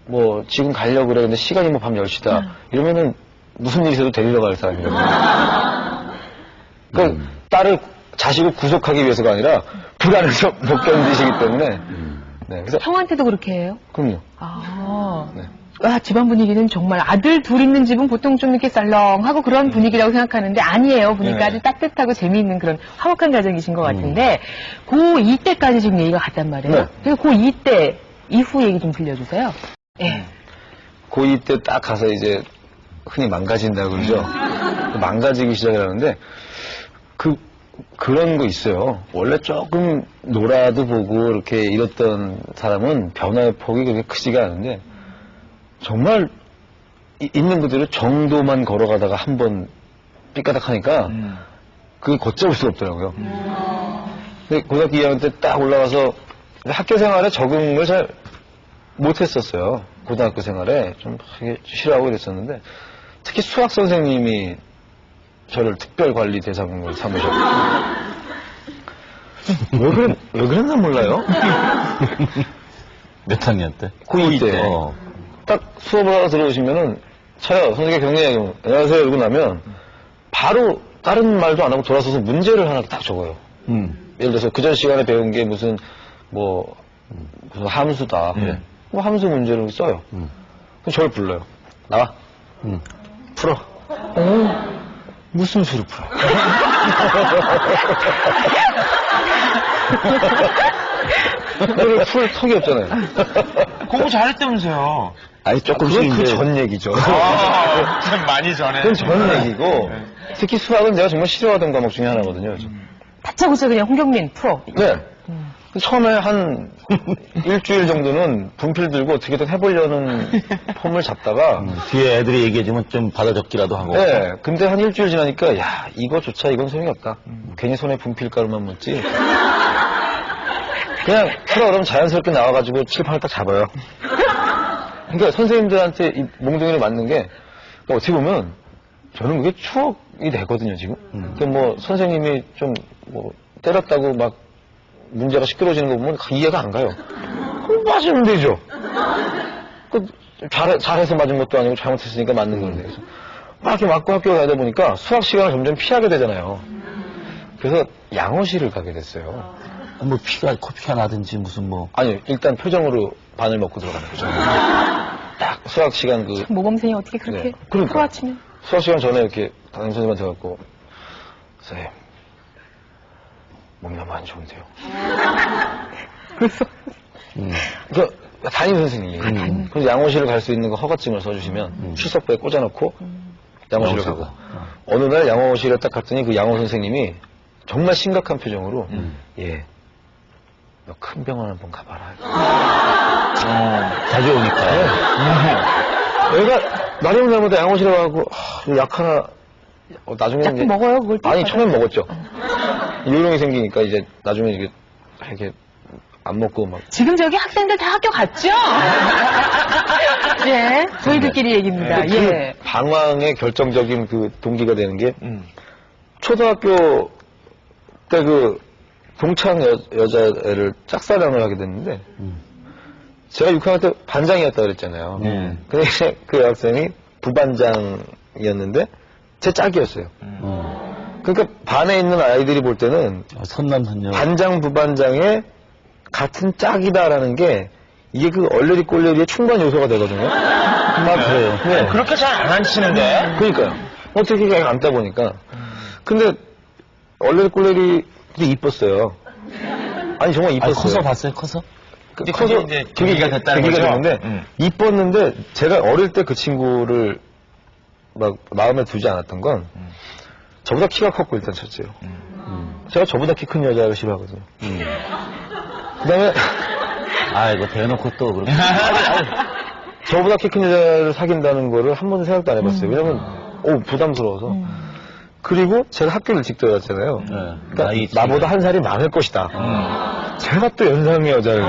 뭐 지금 가려고 그래 근데 시간이 뭐 밤 10시다 이러면은 무슨 일이 있어도 데리러 갈 사람이거든요. 그러니까 딸을 자식을 구속하기 위해서가 아니라 불안해서 못 견디시기 때문에 네, 그래서 형한테도 그렇게 해요? 그럼요. 네. 집안 분위기는 정말 아들 둘 있는 집은 보통 좀 이렇게 썰렁하고 그런 분위기라고 생각하는데 아니에요. 보니까 아주 따뜻하고 재미있는 그런 화목한 가정이신 것 같은데 고2 때까지 지금 얘기가 갔단 말이에요. 네. 그래서 고2 때 이후 얘기 좀 들려주세요. 네. 고2 때 딱 가서 이제 흔히 망가진다 그러죠. 망가지기 시작을 하는데 그런 거 있어요. 원래 조금 놀아도 보고 이렇게 이랬던 사람은 변화의 폭이 그렇게 크지가 않은데 정말 있는 그대로 정도만 걸어가다가 한번 삐까닥 하니까 그게 걷잡을 수가 없더라고요. 근데 고등학교 2학년 때 딱 올라가서 학교 생활에 적응을 잘 못했었어요. 고등학교 생활에 좀 싫어하고 이랬었는데 특히 수학 선생님이 저를 특별 관리 대상으로 삼으셨고 왜 그랬나 몰라요. 몇 학년 때? 고2 때. 딱 수업을 하러 들어오시면은 차요 선생님 경례하게 안녕하세요 이러고 나면 바로 다른 말도 안 하고 돌아서서 문제를 하나 딱 적어요. 예를 들어서 그전 시간에 배운 게 무슨 함수다. 뭐 함수 문제를 써요. 그럼 저를 불러요. 나와. 풀어. 무슨 수를 풀어? 그걸 풀 턱이 없잖아요. 공부 잘했다면서요. 아니, 조금씩. 그건 그 전 얘기죠. 좀 많이 전에. 그건 전 얘기고, 특히 수학은 제가 정말 싫어하던 과목 중에 하나거든요. 다짜고짜 그냥 홍경민 풀어. 네. 처음에 한 일주일 정도는 분필 들고 어떻게든 해보려는 폼을 잡다가 뒤에 애들이 얘기해주면 좀 받아 적기라도 하고. 네. 근데 한 일주일 지나니까 야 이거조차 이건 소용이 없다. 괜히 손에 분필가루만 묻지. 그냥 풀어 그러면 자연스럽게 나와가지고 칠판을 딱 잡아요. 그러니까 선생님들한테 이 몽둥이를 맞는 게 그러니까 어떻게 보면 저는 그게 추억이 되거든요 지금. 그러니까 뭐 선생님이 좀 뭐 때렸다고 막 문제가 시끄러지는 거 보면 이해가 안 가요. 그럼 맞으면 되죠. 잘해서 맞은 것도 아니고 잘못했으니까 맞는 건데. 그래서 막 이렇게 맞고 학교 가다 보니까 수학 시간을 점점 피하게 되잖아요. 그래서 양호실을 가게 됐어요. 뭐 코피가 나든지 무슨 뭐. 아니, 일단 표정으로 반을 먹고 들어가는 거죠. 딱 수학 시간 모범생이 어떻게 그렇게 그러니까. 하루아침에. 수학 시간 전에 이렇게 담임 선생님한테 갖고, 선생님, 몸이 너무 안 좋은데요. 그래서 그러니까 담임 선생님이. 그래서 양호실을 갈 수 있는 거 허가증을 써주시면 출석부에 꽂아놓고 양호실을 가고. 어느 날 양호실에 딱 갔더니 그 양호 선생님이 정말 심각한 표정으로 예, 너 큰 병원 한번 가봐라. 자주 오니까. 얘가 나름 날마다 양호실에 가고 약 하나 나중에는 약 먹어요 그걸 또? 아니 처음엔 먹었죠. 요령이 생기니까 이제 나중에 이렇게 안 먹고 막 지금 저기 학생들 다 학교 갔죠? 예, 저희들끼리 얘기입니다. 그 예. 방황의 결정적인 그 동기가 되는 게 초등학교 때 그 동창 여자애를 짝사랑을 하게 됐는데 제가 6학년 때 반장이었다 그랬잖아요. 근데 이제 그 학생이 부반장이었는데 제 짝이었어요. 그러니까 반에 있는 아이들이 볼 때는 선남선녀. 반장 부반장의 같은 짝이다라는 게 이게 그 얼레리 꼴레리의 충분 요소가 되거든요. 그래요. 네. 그렇게 잘 안 앉히는데. 그러니까요. 어떻게 그냥 앉다 보니까. 근데 얼레리 꼴레리 이뻤어요. 아니 정말 이뻤어요. 커서 봤어요, 커서? 근데 커서 그게 이제 계기가 됐다는 계기가 거죠? 됐는데 이뻤는데 제가 어릴 때 그 친구를 막 마음에 두지 않았던 건 저보다 키가 컸고 일단 첫째요. 제가 저보다 키 큰 여자를 싫어하거든요. 그다음에 이거 대놓고 또 그렇게. 저보다 키 큰 여자를 사귄다는 거를 한 번도 생각도 안 해봤어요. 왜냐면 부담스러워서. 그리고 제가 학교를 일찍 들어갔잖아요. 그러니까 나보다 한 살이 많을 것이다. 제가 또 연상의 여자를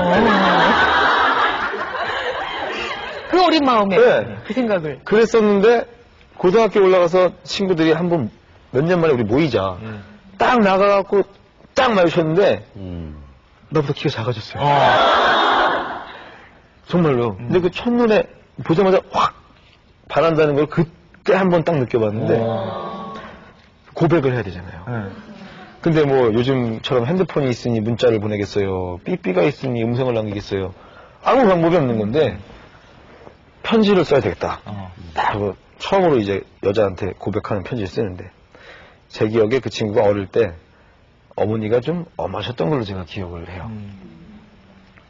그 어린 마음에 네. 그 생각을. 그랬었는데 고등학교 올라가서 친구들이 한번 몇 년 만에 우리 모이자. 딱 나가갖고 딱 마주쳤는데 나보다 키가 작아졌어요. 정말로. 근데 그 첫눈에 보자마자 확 반한다는 걸 그때 한번 딱 느껴봤는데 고백을 해야 되잖아요. 근데 뭐 요즘처럼 핸드폰이 있으니 문자를 보내겠어요. 삐삐가 있으니 음성을 남기겠어요. 아무 방법이 없는 건데 편지를 써야 되겠다. 딱 처음으로 이제 여자한테 고백하는 편지를 쓰는데 제 기억에 그 친구가 어릴 때 어머니가 좀 엄하셨던 걸로 제가 기억을 해요.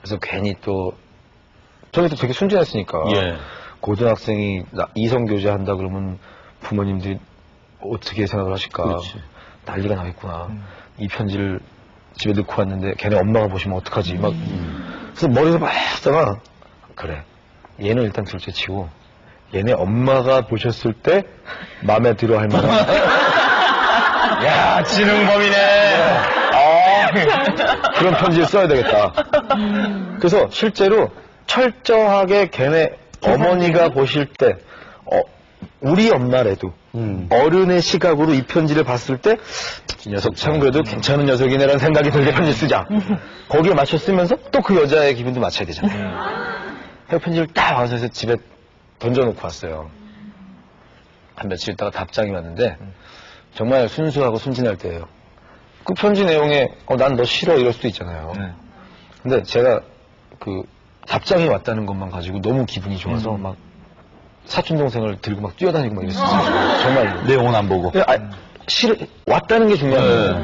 그래서 괜히 또 저는 또 되게 순진했으니까 고등학생이 이성교제 한다 그러면 부모님들이 어떻게 생각을 하실까. 그렇지. 난리가 나겠구나. 이 편지를 집에 넣고 왔는데 걔네 엄마가 보시면 어떡하지. 막 그래서 머리에서 막 하다가 그래 얘는 일단 둘째치고 얘네 엄마가 보셨을 때 마음에 들어 할 만한 야, 지능범이네. 그런 편지를 써야 되겠다. 그래서 실제로 철저하게 걔네 어머니가 보실 때 우리 엄마라도 어른의 시각으로 이 편지를 봤을 때 이 녀석 참 그래도 괜찮은 녀석이네라는 생각이 들게 편지 쓰자. 거기에 맞춰 쓰면서 또 그 여자의 기분도 맞춰야 되잖아요. 편지를 딱 와서 집에 던져놓고 왔어요. 한 며칠 있다가 답장이 왔는데 정말 순수하고 순진할 때예요. 그 편지 내용에 난 너 싫어 이럴 수도 있잖아요. 근데 제가 그 답장이 왔다는 것만 가지고 너무 기분이 좋아서 막 사촌 동생을 들고 막 뛰어다니고 막 이랬었어요. 정말 내용은 안 보고. 싫어 왔다는 게 중요한 거예요.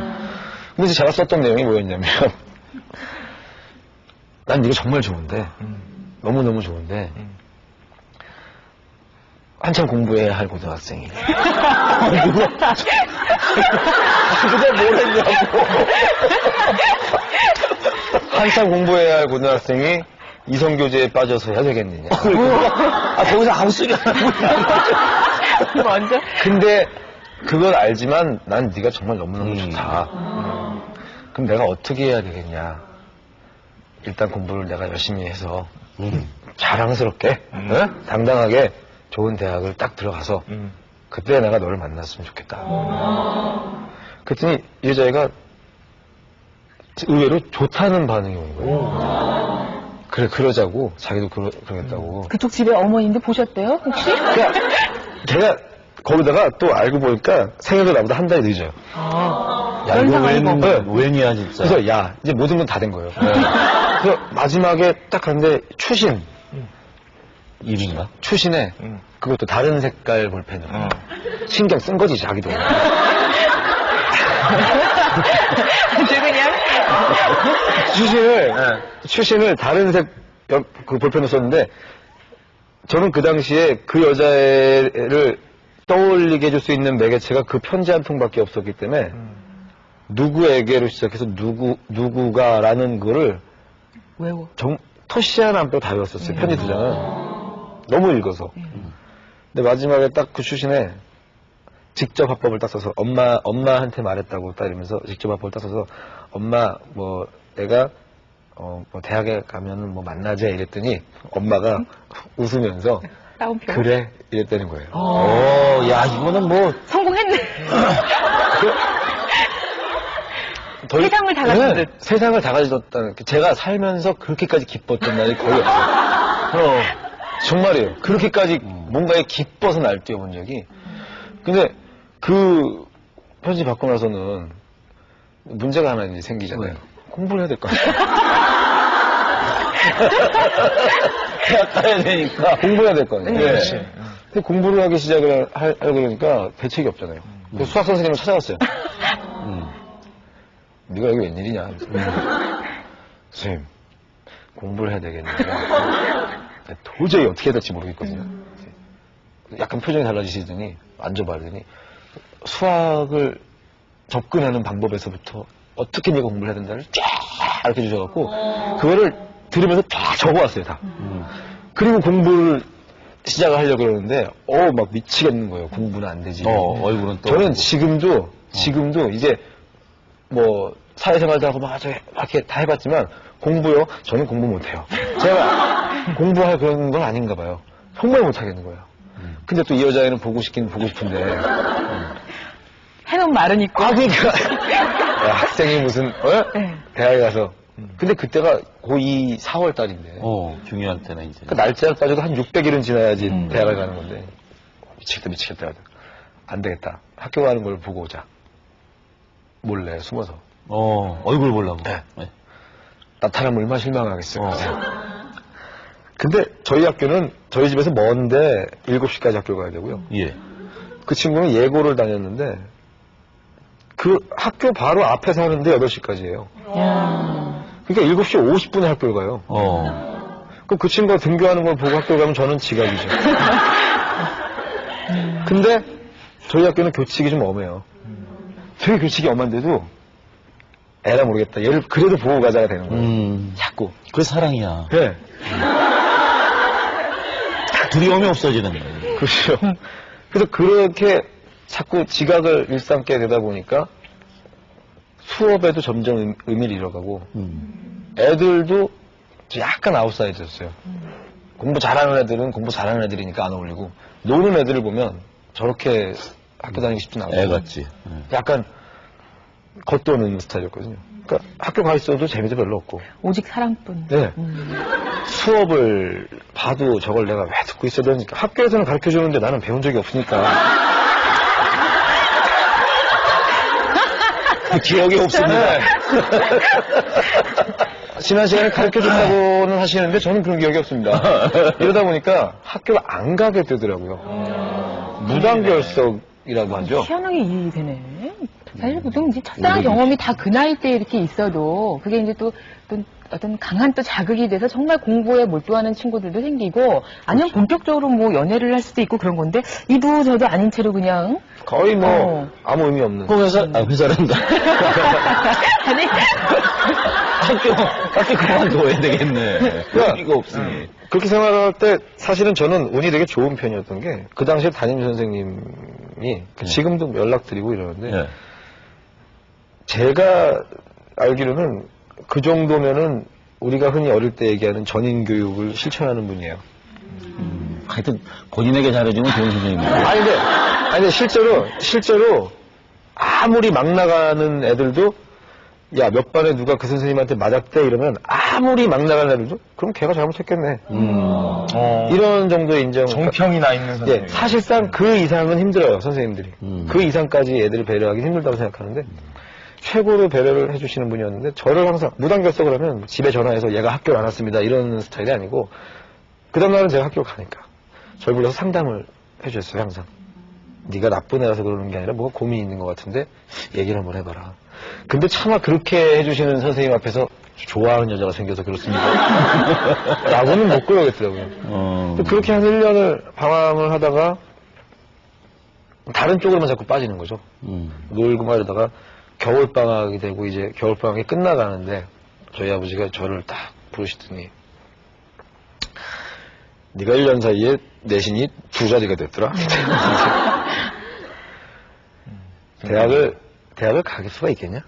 근데 제가 썼던 내용이 뭐였냐면 난 네가 정말 좋은데 너무너무 좋은데 한참 공부해야 할 고등학생이 누가 뭘 했냐고. 한참 공부해야 할 고등학생이 이성교제에 빠져서 해야 되겠느냐. 거기서 아무 소리 안 하고. 완전. 근데 그걸 알지만 난 네가 정말 너무너무 좋다. 그럼 내가 어떻게 해야 되겠냐. 일단 공부를 내가 열심히 해서 자랑스럽게 당당하게 좋은 대학을 딱 들어가서 그때 내가 너를 만났으면 좋겠다. 그랬더니 이 여자애가 의외로 좋다는 반응이 온 거예요. 그러자고 자기도 그러겠다고. 그쪽 집에 어머님도 보셨대요, 혹시? 그러니까 걔가 거기다가 또 알고 보니까 생일도 나보다 한 달이 늦어요. 야, 이거 연상하고. 웬이야, 진짜. 그래서 야 이제 모든 건 다 된 거예요. 그래서 마지막에 딱 갔는데 추신 일인가? 추신에 그것도 다른 색깔 볼펜으로 신경 쓴 거지 자기도. 아주 그냥. 추신을 다른 색 그 볼펜으로 썼는데 저는 그 당시에 그 여자를 떠올리게 해줄 수 있는 매개체가 그 편지 한 통밖에 없었기 때문에 누구에게로 시작해서 누구가라는 거를 외워. 토시 하나 안 빼고 다 외웠었어요. 편지 두 장은 너무 읽어서. 근데 마지막에 딱 그 추신에 직접 화법을 딱 써서 엄마한테 말했다고 딱 이러면서 직접 화법을 딱 써서 엄마 뭐 내가 뭐 대학에 가면은 뭐 만나자 이랬더니 엄마가 웃으면서 따옴표. 그래 이랬다는 거예요. 야, 이거는 뭐. 성공했네. 더 세상을 다 가졌다. 세상을 다 가졌다는 제가 살면서 그렇게까지 기뻤던 날이 거의 없어요. 정말이에요. 그렇게까지 뭔가에 기뻐서 날뛰어본 적이. 근데 그 편지 받고 나서는 문제가 하나 이제 생기잖아요. 공부를 해야 될 거 아니에요. 대학 가야 되니까. 공부해야 될 거 아니에요. 네. 근데 공부를 하기 시작을 하려고 그러니까 대책이 없잖아요. 그래서 수학 선생님을 찾아갔어요. 네가 여기 웬일이냐. 선생님, 공부를 해야 되겠는데 도저히 어떻게 해야 될지 모르겠거든요. 약간 표정이 달라지시더니 앉아봐더니 수학을 접근하는 방법에서부터 어떻게 네가 공부를 해야 된다를 쫙 이렇게 주셔갖고 그거를 들으면서 쫙 적어왔어요 다. 그리고 공부를 시작을 하려고 그러는데 막 미치겠는 거예요. 공부는 안 되지. 얼굴은 또. 저는 지금도 이제 뭐 사회생활도 하고 막 이렇게 다 해봤지만 공부요? 저는 공부 못해요. 제가 공부할 그런 건 아닌가 봐요. 정말 못하겠는 거예요. 근데 또 이 여자애는 보고 싶긴 보고 싶은데 해놓은 말은 있고. 그러니까 야, 학생이 무슨 네. 대학에 가서 근데 그때가 고2 4월 달인데 중요할 때는 이제. 그 날짜를 따져도 한 600일은 지나야지 대학을 가는 건데 미치겠다 안 되겠다. 학교 가는 걸 보고 오자. 몰래 숨어서 얼굴 보려고. 네. 나타나면 얼마나 실망하겠어요. 근데 저희 학교는 저희 집에서 먼데 7시까지 학교 가야 되고요. 예. 그 친구는 예고를 다녔는데 그 학교 바로 앞에 사는데 8시까지예요. 그러니까 7시 50분에 학교를 가요. 그럼 그 친구가 등교하는 걸 보고 학교 가면 저는 지각이죠. 근데 저희 학교는 교칙이 좀 엄해요. 되게 교칙이 엄한데도 에라 모르겠다. 얘를 그래도 보고 가자가 되는 거예요. 자꾸. 그게 사랑이야. 네. 두려움이 없어지는 거예요. 그렇죠. 그래서 그렇게 자꾸 지각을 일삼게 되다 보니까 수업에도 점점 의미를 잃어가고 애들도 약간 아웃사이드였어요. 공부 잘하는 애들은 공부 잘하는 애들이니까 안 어울리고 노는 애들을 보면 저렇게 학교 다니기 쉽진 않고 애 같지. 약간 겉도는 스타일이었거든요. 그러니까 학교 가 있어도 재미도 별로 없고 오직 사랑뿐. 네. 수업을 봐도 저걸 내가 왜 듣고 있어야 되니까 학교에서는 가르쳐주는데 나는 배운 적이 없으니까 기억이 없습니다. 지난 시간에 가르쳐준다고는 하시는데 저는 그런 기억이 없습니다. 이러다 보니까 학교를 안 가게 되더라고요. 무단결석이라고 하죠. 희한하게 이해이 되네. 사실 보통 이제 첫사랑 경험이 다 그 나이 때 이렇게 있어도 그게 이제 또 어떤 강한 또 자극이 돼서 정말 공부에 몰두하는 친구들도 생기고 아니면 본격적으로 뭐 연애를 할 수도 있고 그런 건데 이도 저도 아닌 채로 그냥 거의 뭐 아무 의미 없는. 그 회사란다. 아니 학교 그만둬야 되겠네. 의미가 없으니. 그렇게 생각할 때 사실은 저는 운이 되게 좋은 편이었던 게 그 당시에 담임 선생님이 지금도 연락드리고 이러는데 제가 알기로는 그 정도면은 우리가 흔히 어릴 때 얘기하는 전인 교육을 실천하는 분이에요. 하여튼 본인에게 잘해주면 좋은 선생님이에요. 아니 근데 실제로 아무리 막 나가는 애들도 야, 몇 반에 누가 그 선생님한테 맞았대 이러면 아무리 막 나가는 애들도 그럼 걔가 잘못했겠네. 이런 정도의 인정. 정평이 나 있는 선생님. 예, 사실상 그 이상은 힘들어요, 선생님들이. 그 이상까지 애들을 배려하기 힘들다고 생각하는데 최고로 배려를 해주시는 분이었는데 저를 항상 무단결석을 하면 집에 전화해서 얘가 학교를 안 왔습니다 이런 스타일이 아니고 그 다음날은 제가 학교를 가니까 저를 불러서 상담을 해주셨어요. 항상 네가 나쁜 애라서 그러는 게 아니라 뭐가 고민이 있는 것 같은데 얘기를 한번 해봐라. 근데 차마 그렇게 해주시는 선생님 앞에서 좋아하는 여자가 생겨서 그렇습니다 라고는 못 그러겠더라고요. 그렇게 한 1년을 방황을 하다가 다른 쪽으로만 자꾸 빠지는 거죠. 놀고 막 이러다가 겨울방학이 되고 이제 겨울방학이 끝나가는데 저희 아버지가 저를 딱 부르시더니 네가 1년 사이에 내신이 2자리가 됐더라. 대학을 가길 수가 있겠냐?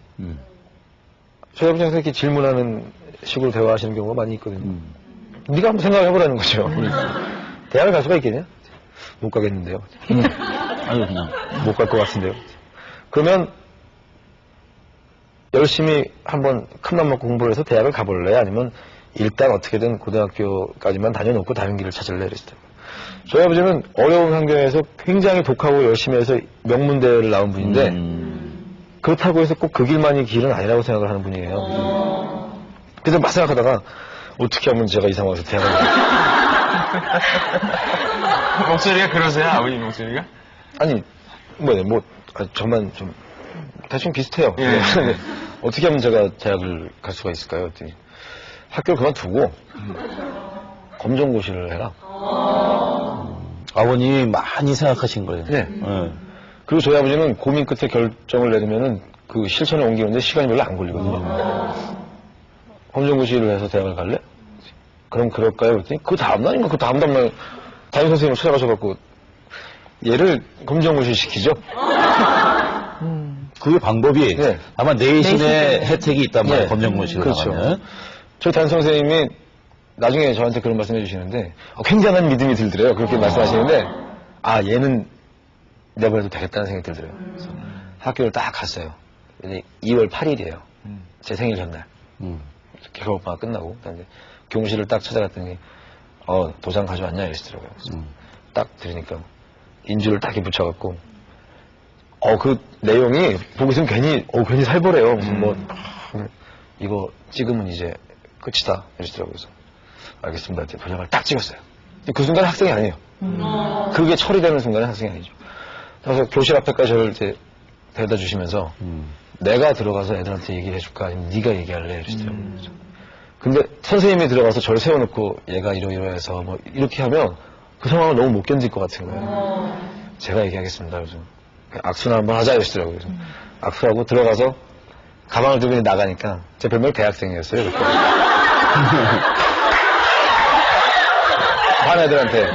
저희 아버지가 이렇게 질문하는 식으로 대화하시는 경우가 많이 있거든요. 네가 한번 생각을 해보라는 거죠. 대학을 갈 수가 있겠냐? 못 가겠는데요. 아유, 그냥. 못 갈 것 같은데요. 그러면 열심히 한번 큰맘 먹고 공부를 해서 대학을 가볼래? 아니면 일단 어떻게든 고등학교까지만 다녀놓고 다른 길을 찾을래? 이랬어요. 저희 아버지는 어려운 환경에서 굉장히 독하고 열심히 해서 명문대를 나온 분인데 그렇다고 해서 꼭 그 길만이 길은 아니라고 생각을 하는 분이에요. 그래서 막 생각하다가 어떻게 하면 제가 이 상황에서 대학을 목소리가 그러세요? 아버님 목소리가? 아니 저만 좀 대충 비슷해요. 예. 네. 어떻게 하면 제가 대학을 갈 수가 있을까요? 했더니 학교를 그만두고 검정고시를 해라. 아버님이 많이 생각하신 거예요. 네. 그리고 저희 아버지는 고민 끝에 결정을 내리면은 그 실천에 옮기는데 시간이 별로 안 걸리거든요. 검정고시를 해서 대학을 갈래? 그럼 그럴까요? 그랬더니 그 다음날인가 그 다음날 담임선생님을 찾아가셔갖고 얘를 검정고시 시키죠. 그 방법이 네. 아마 내신에 혜택이 있단 말이에요. 네. 검정고시를 그렇죠. 나가면. 저희 담임선생님이 나중에 저한테 그런 말씀 해주시는데 굉장한 믿음이 들더래요. 그렇게 말씀하시는데 아 얘는 내보내도 되겠다는 생각이 들더래요. 그래서 학교를 딱 갔어요. 2월 8일이에요. 제 생일 전날. 겨울방학 끝나고 그다음에 교무실을 딱 찾아갔더니 도장 가져왔냐 이러시더라고요. 그래서 딱 들으니까 인주를 딱 이렇게 붙여갖고 그 내용이 보고 있으면 괜히 살벌해요. 무슨 이거 찍으면 이제 끝이다 이러시더라고요. 그래서 알겠습니다. 이제 도장을 딱 찍었어요. 그 순간 학생이 아니에요. 그게 처리되는 순간에 학생이 아니죠. 그래서 교실 앞에까지 저를 이제 데려다 주시면서 내가 들어가서 애들한테 얘기를 해줄까 아니면 네가 얘기할래 이러시더라고요. 근데 선생님이 들어가서 저를 세워놓고 얘가 이러이러해서 뭐 이렇게 하면 그 상황을 너무 못 견딜 것 같은 거예요. 제가 얘기하겠습니다. 그래서 악수나 한번 하자 이러시더라고요. 그래서 악수하고 들어가서 가방을 들고 나가니까 제 별명이 대학생이었어요. 그때. 반 애들한테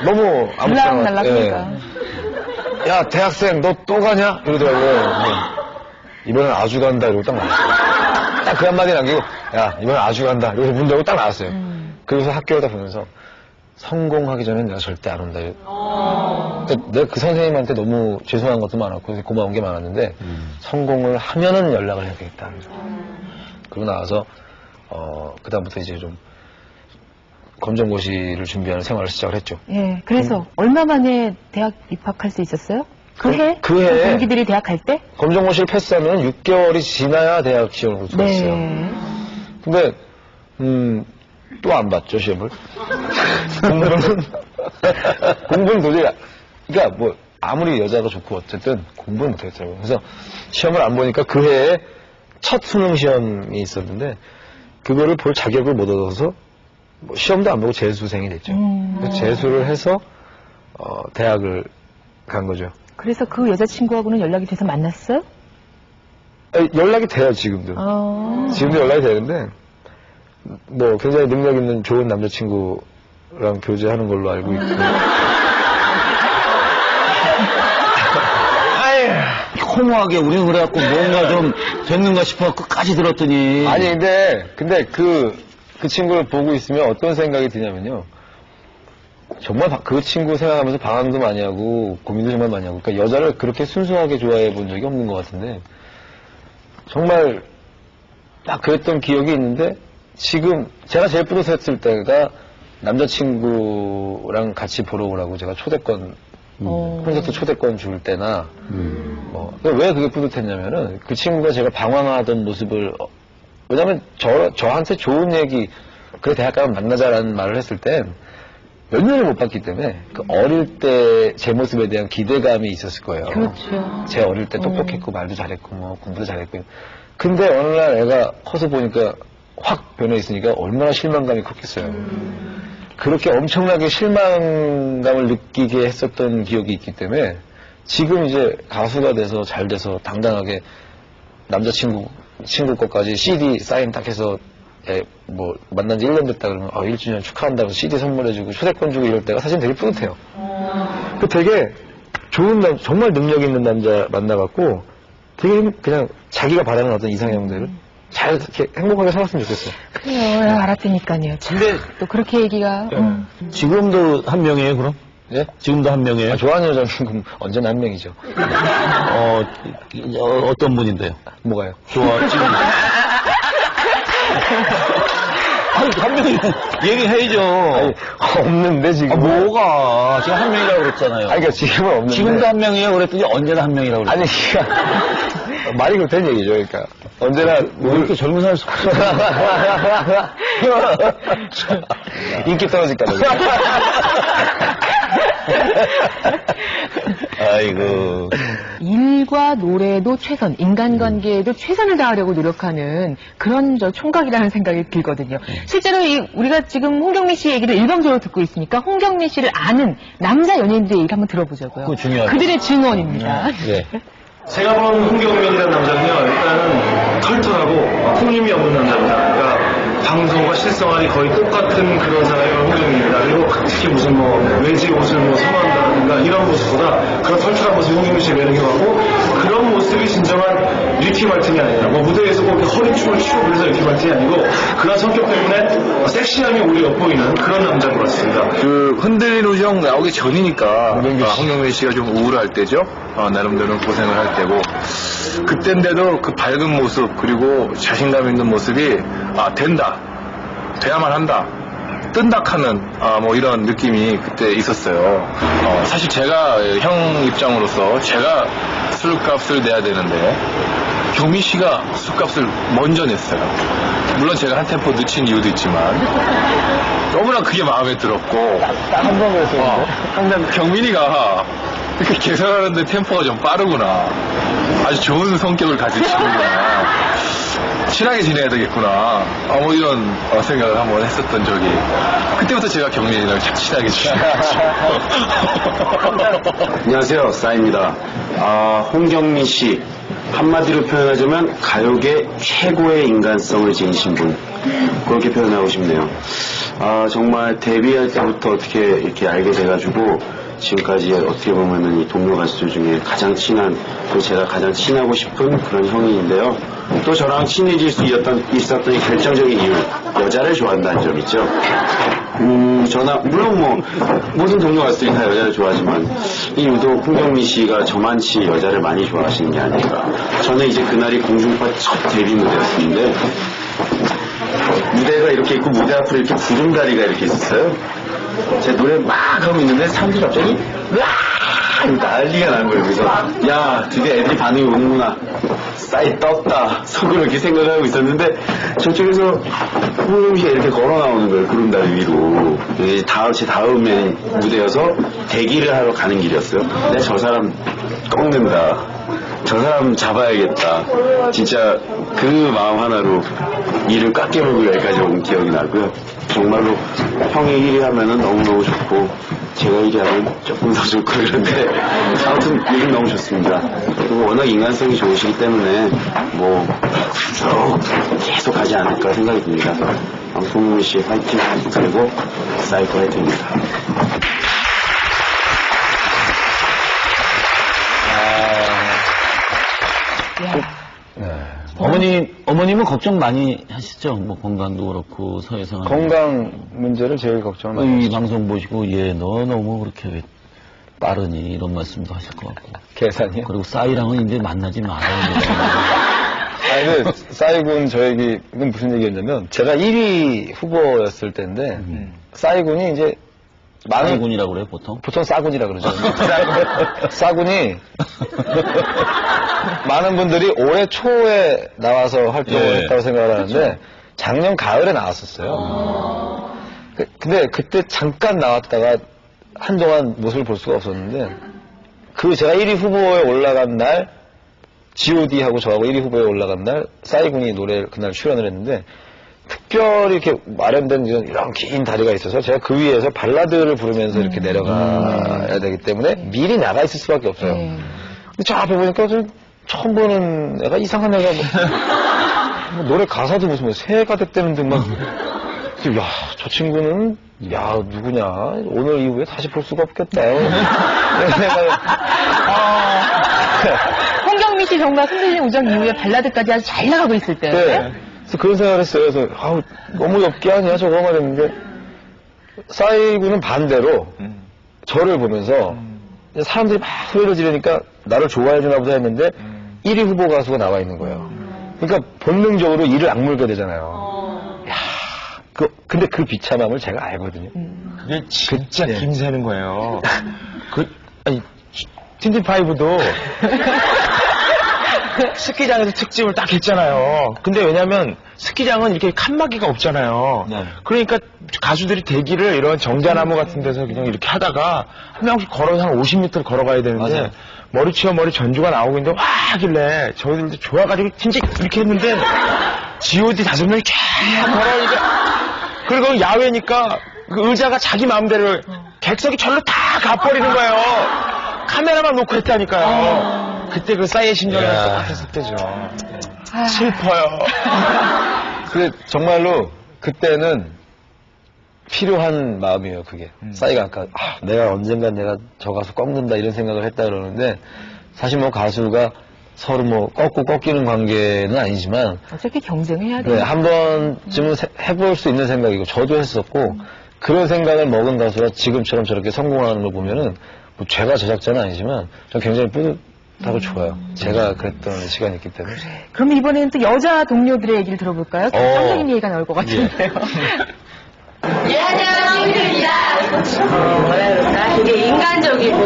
너무 아무렇지도 날락날락하니까. 야 대학생 너 또 가냐? 이러더라고요. 이번엔 아주 간다 이러고 딱 나왔어요. 딱 그 한마디 남기고 야 이번엔 아주 간다 이러고 문 열고 딱 나왔어요. 그래서 학교를 다 보면서 성공하기 전엔 내가 절대 안 온다. 내가 그 선생님한테 너무 죄송한 것도 많았고 고마운 게 많았는데 성공을 하면은 연락을 해야 되겠다. 그러고 나와서 그다음부터 이제 좀 검정고시를 준비하는 생활을 시작을 했죠. 예, 그래서 얼마 만에 대학 입학할 수 있었어요? 그 해? 그 해에 동기들이 대학 갈 때? 검정고시를 패스하면 6개월이 지나야 대학 시험을 들어갔어요. 네. 근데 또 안 봤죠 시험을. 공부는 도저히 그러니까 뭐 아무리 여자가 좋고 어쨌든 공부는 못하겠더라고요. 그래서 시험을 안 보니까 그 해에 첫 수능 시험이 있었는데 그거를 볼 자격을 못 얻어서 뭐 시험도 안 보고 재수생이 됐죠. 그래서 재수를 해서 대학을 간 거죠. 그래서 그 여자친구하고는 연락이 돼서 만났어요? 연락이 돼요 지금도. 지금도 연락이 되는데 뭐 굉장히 능력 있는 좋은 남자친구랑 교제하는 걸로 알고 있고. 허무하게 우리는 그래갖고 뭔가 좀 됐는가 싶어 끝까지 들었더니. 아니 근데 그 친구를 보고 있으면 어떤 생각이 드냐면요. 정말 그 친구 생각하면서 방황도 많이 하고 고민도 정말 많이 하고 그러니까 여자를 그렇게 순수하게 좋아해 본 적이 없는 것 같은데 정말 딱 그랬던 기억이 있는데 지금 제가 제일 뿌듯했을 때가 남자친구랑 같이 보러 오라고 제가 초대권 콘서트 초대권 줄 때나 왜 그게 뿌듯했냐면은 그 친구가 제가 방황하던 모습을 왜냐면 저한테 좋은 얘기 그래 대학 가면 만나자라는 말을 했을 땐 몇 년을 못 봤기 때문에 그 어릴 때 제 모습에 대한 기대감이 있었을 거예요. 그렇죠. 제 어릴 때 똑똑했고 말도 잘했고 뭐 공부도 잘했고 근데 어느 날 애가 커서 보니까 확 변해 있으니까 얼마나 실망감이 컸겠어요. 그렇게 엄청나게 실망감을 느끼게 했었던 기억이 있기 때문에 지금 이제 가수가 돼서 잘 돼서 당당하게 친구 것까지 CD 사인 딱 해서 뭐 만난 지 1년 됐다 그러면 1주년 축하한다고 CD 선물해주고 초대권 주고 이럴 때가 사실 되게 뿌듯해요. 그 되게 좋은 정말 능력 있는 남자 만나갖고 되게 그냥 자기가 바라는 어떤 이상형들을 잘 이렇게 행복하게 살았으면 좋겠어요. 그래요. 알았다니까요. 근데 또 그렇게 얘기가. 지금도 한 명이에요, 그럼? 예? 지금도 한 명이에요? 좋아하는 여자는 언제나 한 명이죠. 어떤 분인데요? 뭐가요? 지금. 아니, 한 명이 얘기해야죠. 아니, 없는데 지금. 뭐가? 지금 한 명이라고 그랬잖아요. 아니, 그러니까 지금은 없는데. 지금도 한 명이에요? 그랬더니 언제나 한 명이라고 그랬어요. 아니, 그러니까 말이 그렇다는 얘기죠. 그러니까 언제나 왜 이렇게 젊은 사람 속 인기 떨어질까 봐. 아이고. 일과 노래도 최선, 인간관계에도 최선을 다하려고 노력하는 그런 총각이라는 생각이 들거든요. 실제로 우리가 지금 홍경민 씨 얘기를 일방적으로 듣고 있으니까 홍경민 씨를 아는 남자 연예인들의 얘기를 한번 들어보자고요. 그거 중요하죠. 그들의 증언입니다. 네. 제가 본 홍경민이라는 남자는요, 일단은 털털하고 풀림이 없는 남자입니다. 그러니까 방송과 실생활이 거의 똑같은 그런 사람이 홍경민입니다. 그리고 특히 무슨 뭐 외지 옷을 뭐 선호한다든가 이런 모습보다 그런 털털한 모습이 홍경민 씨의 매력인 것 같고 그런 모습이 진정한 리키 말틴이 아니라 뭐 무대에서 꼭 이렇게 허리춤을 추고 그래서 리키 말틴이 아니고 그런 성격 때문에 섹시함이 오히려 엿보이는 그런 남자인 것 같습니다. 그 흔들린 우정 나오기 전이니까 홍경민 씨가 좀 우울할 때죠. 나름대로 고생을 할 때고 그때인데도 그 밝은 모습 그리고 자신감 있는 모습이 된다, 돼야만 한다, 뜬다 하는 뭐 이런 느낌이 그때 있었어요. 사실 제가 형 입장으로서 제가 술값을 내야 되는데 경민 씨가 술값을 먼저 냈어요. 물론 제가 한 템포 늦춘 이유도 있지만 너무나 그게 마음에 들었고 딱 한 번 그랬어요. 항상 경민이가 이렇게 계산하는데 템포가 좀 빠르구나, 아주 좋은 성격을 가진 친구구나, 친하게 지내야 되겠구나, 뭐 이런 생각을 한번 했었던 적이 그때부터 제가 경민이랑 친하게 지냈죠. 안녕하세요, 싸입니다. 홍경민 씨 한마디로 표현하자면 가요계 최고의 인간성을 지니신 분, 그렇게 표현하고 싶네요. 정말 데뷔할 때부터 어떻게 이렇게 알게 돼가지고 지금까지 어떻게 보면은 이 동료 가수들 중에 가장 친한, 또 제가 가장 친하고 싶은 그런 형인데요. 또 저랑 친해질 수 있었던 이 결정적인 이유, 여자를 좋아한다는 점 있죠. 물론 뭐 모든 동료 가수들이 다 여자를 좋아하지만 이 유독 홍경민 씨가 저만치 여자를 많이 좋아하시는 게 아닐까. 저는 이제 그날이 공중파 첫 데뷔 무대였는데 무대가 이렇게 있고 무대 앞으로 이렇게 구름다리가 이렇게 있었어요. 제 노래 막 하고 있는데 사람들이 갑자기 으아! 난리가 나는 거예요. 그래서 야, 드디어 애들이 반응이 오는구나, 싸이 떴다 속으로 이렇게 생각을 하고 있었는데 저쪽에서 홍경민 씨가 이렇게 걸어 나오는 거예요. 구름다리 위로. 제 다음에 무대여서 대기를 하러 가는 길이었어요. 근데 저 사람 꺾는다, 저 사람 잡아야겠다, 진짜 그 마음 하나로 이를 깎게 물고 여기까지 온 기억이 나고요. 정말로 형이 1위 하면은 너무너무 좋고 제가 1위 하면 조금 더 좋고 그런데 아무튼 요즘 너무 좋습니다. 그리고 워낙 인간성이 좋으시기 때문에 뭐 쭉 계속 가지 않을까 생각이 듭니다. 홍경민 씨 화이팅, 그리고 사이코 화이팅입니다. 어머님은 걱정 많이 하시죠? 뭐 건강도 그렇고 서해상 건강 문제를 제일 걱정을 많이 이 하시죠. 방송 보시고 너 너무 그렇게 왜 빠르니 이런 말씀도 하실 것 같고 계산이요? 그리고 싸이랑은 이제 만나지 말아요. 아니, 그, 싸이군 저 얘기, 이건 무슨 얘기였냐면, 제가 1위 후보였을 때인데, 싸이군이 이제, 싸이군이라고 그래요, 보통? 보통 싸군이라 그러죠. 싸군이, 많은 분들이 올해 초에 나와서 활동을 예. 했다고 생각을 하는데, 작년 가을에 나왔었어요. 근데 그때 잠깐 나왔다가 한동안 모습을 볼 수가 없었는데, 제가 1위 후보에 올라간 날, G.O.D하고 저하고 1위 후보에 올라간 날, 싸이군이 노래를 그날 출연을 했는데, 특별히 이렇게 마련된 이런 긴 다리가 있어서 제가 그 위에서 발라드를 부르면서 이렇게 내려가야 되기 때문에 미리 나가 있을 수밖에 없어요. 근데 저 앞에 보니까 좀 처음 보는 애가 이상한 애가 뭐 노래 가사도 무슨 새가 됐다는 듯 막, 야, 저 친구는, 야, 누구냐. 오늘 이후에 다시 볼 수가 없겠다. 이런 생각을. 홍경민 씨 정말 흔들린 우정 이후에 발라드까지 아주 잘 나가고 있을 때. 네. 그래서 그런 생각을 했어요. 그래서, 아우, 너무 엽기 아니야, 저거 말했는데. 싸이구는 반대로 저를 보면서 사람들이 막 소리를 지르니까 나를 좋아해주나 보다 했는데 1위 후보 가수가 나와 있는 거예요. 그러니까 본능적으로 이를 악물게 되잖아요. 야, 근데 그 비참함을 제가 알거든요. 그게 진짜 김새는 거예요. 아니, 틴틴파이브도 스키장에서 특집을 딱 했잖아요. 근데 왜냐면 스키장은 이렇게 칸막이가 없잖아요. 네. 그러니까 가수들이 대기를 이런 정자나무 같은 데서 그냥 이렇게 하다가 한 명씩 걸어서 한 50m를 걸어가야 되는데 맞아요. 머리 치어 머리 전주가 나오고 있는데 와 하길래 저희들도 좋아가지고 진짜 이렇게 했는데 G.O.D 5명이 쫙 걸어오니까 그리고 야외니까 그 의자가 자기 마음대로 객석이 절로 다 가버리는 거예요. 카메라만 놓고 했다니까요. 그때 그 싸이의 심정이랑 똑같았을 때죠. 슬퍼요. 근데 정말로 그때는 필요한 마음이에요, 그게. 싸이가 아까, 내가 언젠간 내가 저 가수 꺾는다 이런 생각을 했다 그러는데, 사실 뭐 가수가 서로 뭐 꺾고 꺾이는 관계는 아니지만, 어차피 경쟁해야 네, 돼요. 한 번쯤은 해볼 수 있는 생각이고, 저도 했었고, 그런 생각을 먹은 가수가 지금처럼 저렇게 성공하는 걸 보면은, 뭐 제가 제작자는 아니지만, 저 굉장히 뿌듯하고 좋아요. 제가 그랬던 시간이 있기 때문에. 그럼 이번에는 또 여자 동료들의 얘기를 들어볼까요? 결정적인 얘기가 나올 것 같은데요. 안녕하세요, 핑크입니다. 뭐라 그럴까? 되게 인간적이고.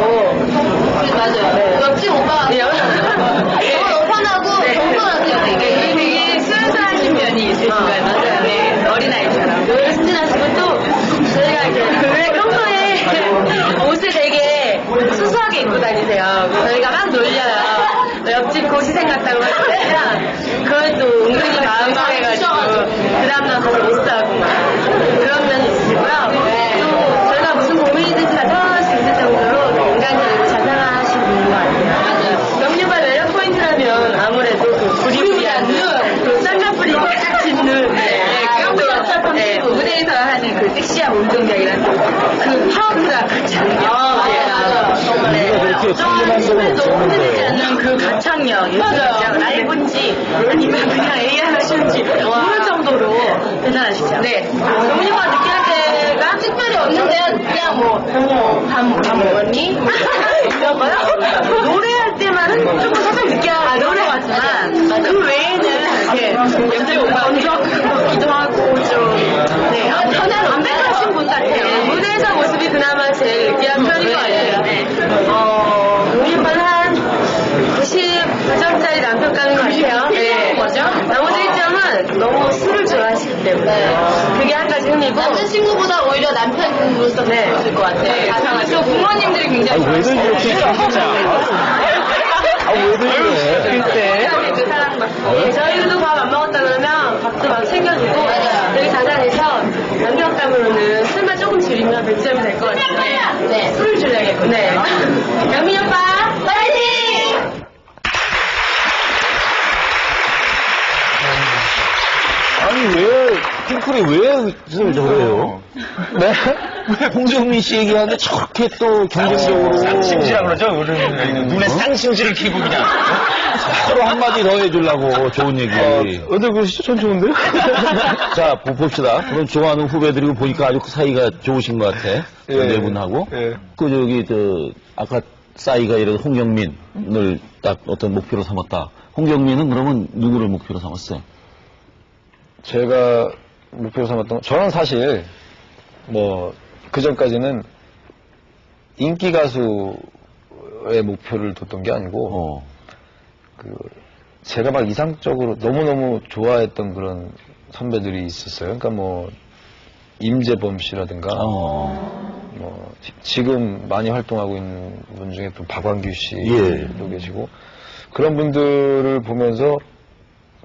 맞아요. 옆집 오빠가. 너무 오판하고 정돈하세요. 되게 순수하신 면이 있으신 거예요. 맞아요. 네. 어린아이처럼. 그걸 순진하시고 또, 저희가 이제 평소에 옷을 되게 수수하게 입고 다니세요. 저희가 막 놀려요. 옆집 고시생 같다고 하시면 그걸 또 은근히 마음 상해가지고 그 다음날 가서 못 사고 막 그런 면이 있으시고요. 또 저희가 무슨 고민이든지 다 털어낼 수 있을 정도로 인간적이고 자상하신 분인 것 같아요. 명류가 매력 포인트라면 아무래도 그 부리부리한 그 쌍꺼풀이 딱 짙는 무대에서 하는 그 섹시한 운동장이랑 그 파워풀한 가창력. 정말 흔들리지 않는 그 가창력. 맞아요. 라이브인지 아니면 그냥 AI 하시는지 모를 정도로 대단하시죠. 네. 정민이가 느끼는 때가 특별히 없는데요. 그냥 뭐, 밥 먹었니? 이런 거요? 노래할 때만은 조금 살짝 느끼하고 노래 같지만 그 외에는 이렇게 연습 건조하기도 하고 좀 네, 전혀 완벽하신 분 같아요. 무대에서 모습이 그나마 제일 느끼한 편인 것 같아요. 용인만 한 99점짜리 남편감인 것 같아요. 네. 뭐죠? 나머지 1점은 너무 술을 좋아하시기 때문에 그게 한 가지 흥미고 남자친구보다 오히려 남편으로서 더 좋을 것 같아요. 가상하시고 부모님들이 굉장히 좋아하시고 왜들 이래? 그때 그 사랑받고 저희도 밥 안 먹었다 그러면 밥도 막 챙겨주고 되게 자상해서 남편감으로는 술만 조금 줄이면 100점이 될 것 같아요. 네. 술을 줄여야겠군요. 네. 영민 오빠 파이팅! 아니, 왜, 핑클이 왜 뜻을 저래요? 네? 왜 홍정민 씨 얘기하는데 저렇게 또 경쟁적으로. 쌍심지라 그러죠? 눈에 쌍심지를 키고 그냥. 서로 한마디 더 해주려고 좋은 얘기. 어디 그러시죠? 전 좋은데요? 자, 봅시다. 그럼 좋아하는 후배들이고 보니까 아주 그 사이가 좋으신 것 같아. 예. 네 분하고. 예. 그, 아까 싸이가 이런 홍경민을 딱 어떤 목표로 삼았다. 홍경민은 그러면 누구를 목표로 삼았어요? 제가 목표로 삼았던 건, 저는 사실 뭐 그전까지는 인기 가수의 목표를 뒀던 게 아니고 제가 막 이상적으로 너무너무 좋아했던 그런 선배들이 있었어요. 그러니까 뭐 임재범 씨라든가 뭐 지금 많이 활동하고 있는 분 중에 또 박완규 씨도 계시고 그런 분들을 보면서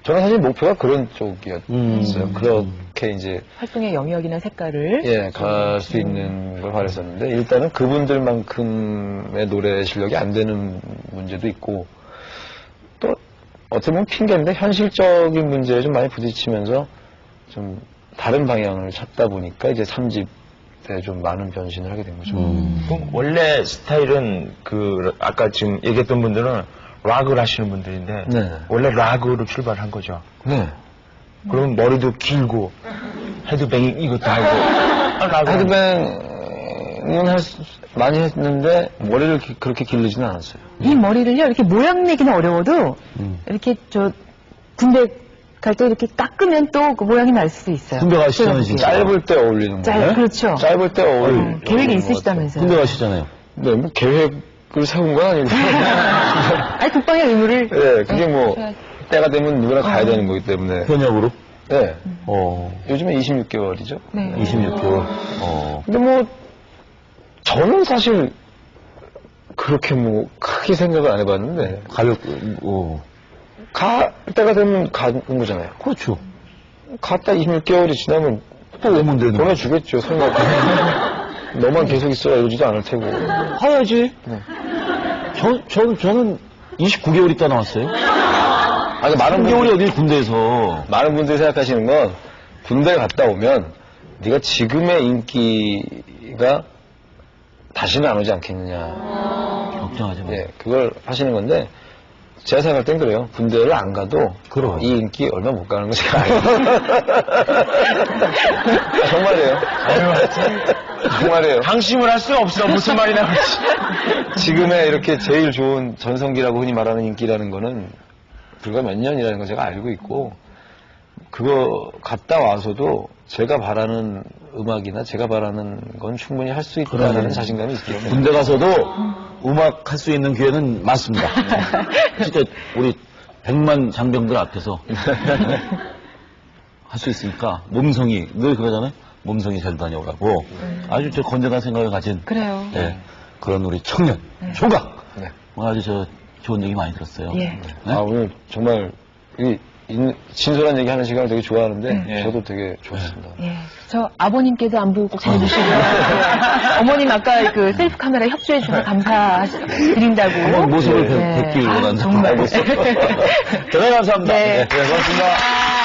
저는 사실 목표가 그런 쪽이었어요. 그렇게 이제 활동의 영역이나 색깔을 갈 수 있는 걸 바랬었는데 일단은 그분들만큼의 노래 실력이 안 되는 문제도 있고 또 어떻게 보면 핑계인데 현실적인 문제에 좀 많이 부딪히면서 좀 다른 방향을 찾다 보니까 이제 3집에 좀 많은 변신을 하게 된 거죠. 그럼 원래 스타일은 아까 지금 얘기했던 분들은 락을 하시는 분들인데 원래 락으로 출발한 거죠. 네. 그러면 머리도 길고 헤드뱅 이것도 하고 헤드뱅은 많이 했는데 머리를 그렇게 기르지는 않았어요. 이 머리를요 이렇게 모양 내기는 어려워도 이렇게 군대 갈 때 이렇게 깎으면 또 그 모양이 날 수도 있어요. 군대 가시잖아요, 진짜. 짧을 때 어울리는 거예요. 그렇죠. 짧을 때 어울리는 계획이 있으시다면서요. 군대 가시잖아요. 네, 뭐 계획을 세운 건 아니고. 아니 국방의 의무를. 네, 그게 뭐 때가 되면 누구나 가야 되는 거기 때문에. 현역으로? 네. 요즘에 26개월이죠. 네. 26개월. 근데 뭐 저는 사실 그렇게 뭐 크게 생각을 안 해봤는데 갈 때가 되면 가는 거잖아요. 그렇죠. 갔다 26개월이 지나면 또 오면 되는 보내주겠죠. 설마 너만 계속 있어라 이러지도 않을 테고. 가야지. 네. 저는 29개월 있다 나왔어요. 아니, 많은 3개월이 어디 군대에서. 많은 분들이 생각하시는 건 군대 갔다 오면 네가 지금의 인기가 다시는 안 오지 않겠느냐. 걱정하지 마. 예, 그걸 하시는 건데 제가 생각할 땐 그래요. 군대를 안 가도 이 인기 얼마 못 가는 거 제가 알아요. 정말이에요. 정말이에요. 방심을 할 수가 없어. 무슨 말이 나올지. 지금의 이렇게 제일 좋은 전성기라고 흔히 말하는 인기라는 거는 불과 몇 년이라는 걸 제가 알고 있고 그거 갔다 와서도 제가 바라는 음악이나 제가 바라는 건 충분히 할 수 있다는 자신감이 있기 때문에 군대 가서도 음악 할 수 있는 기회는 많습니다. 진짜 우리 100만 장병들 앞에서 할 수 있으니까 몸성이 늘 그러잖아요. 몸성이 잘 다녀오라고 아주 저 건전한 생각을 가진 그래요. 그런 우리 청년 조각 네. 아주 저 좋은 얘기 많이 들었어요. 예. 네? 오늘 정말 진솔한 얘기 하는 시간을 되게 좋아하는데 저도 되게 좋았습니다. 예. 저 아버님께도 안부 꼭 전해주시고요. 어머님 아까 그 셀프 카메라 협조해 주셔서 감사드린다고. 한번 모습을 뵙길 원한다. 정말. 대단히 감사합니다. 네. 고맙습니다.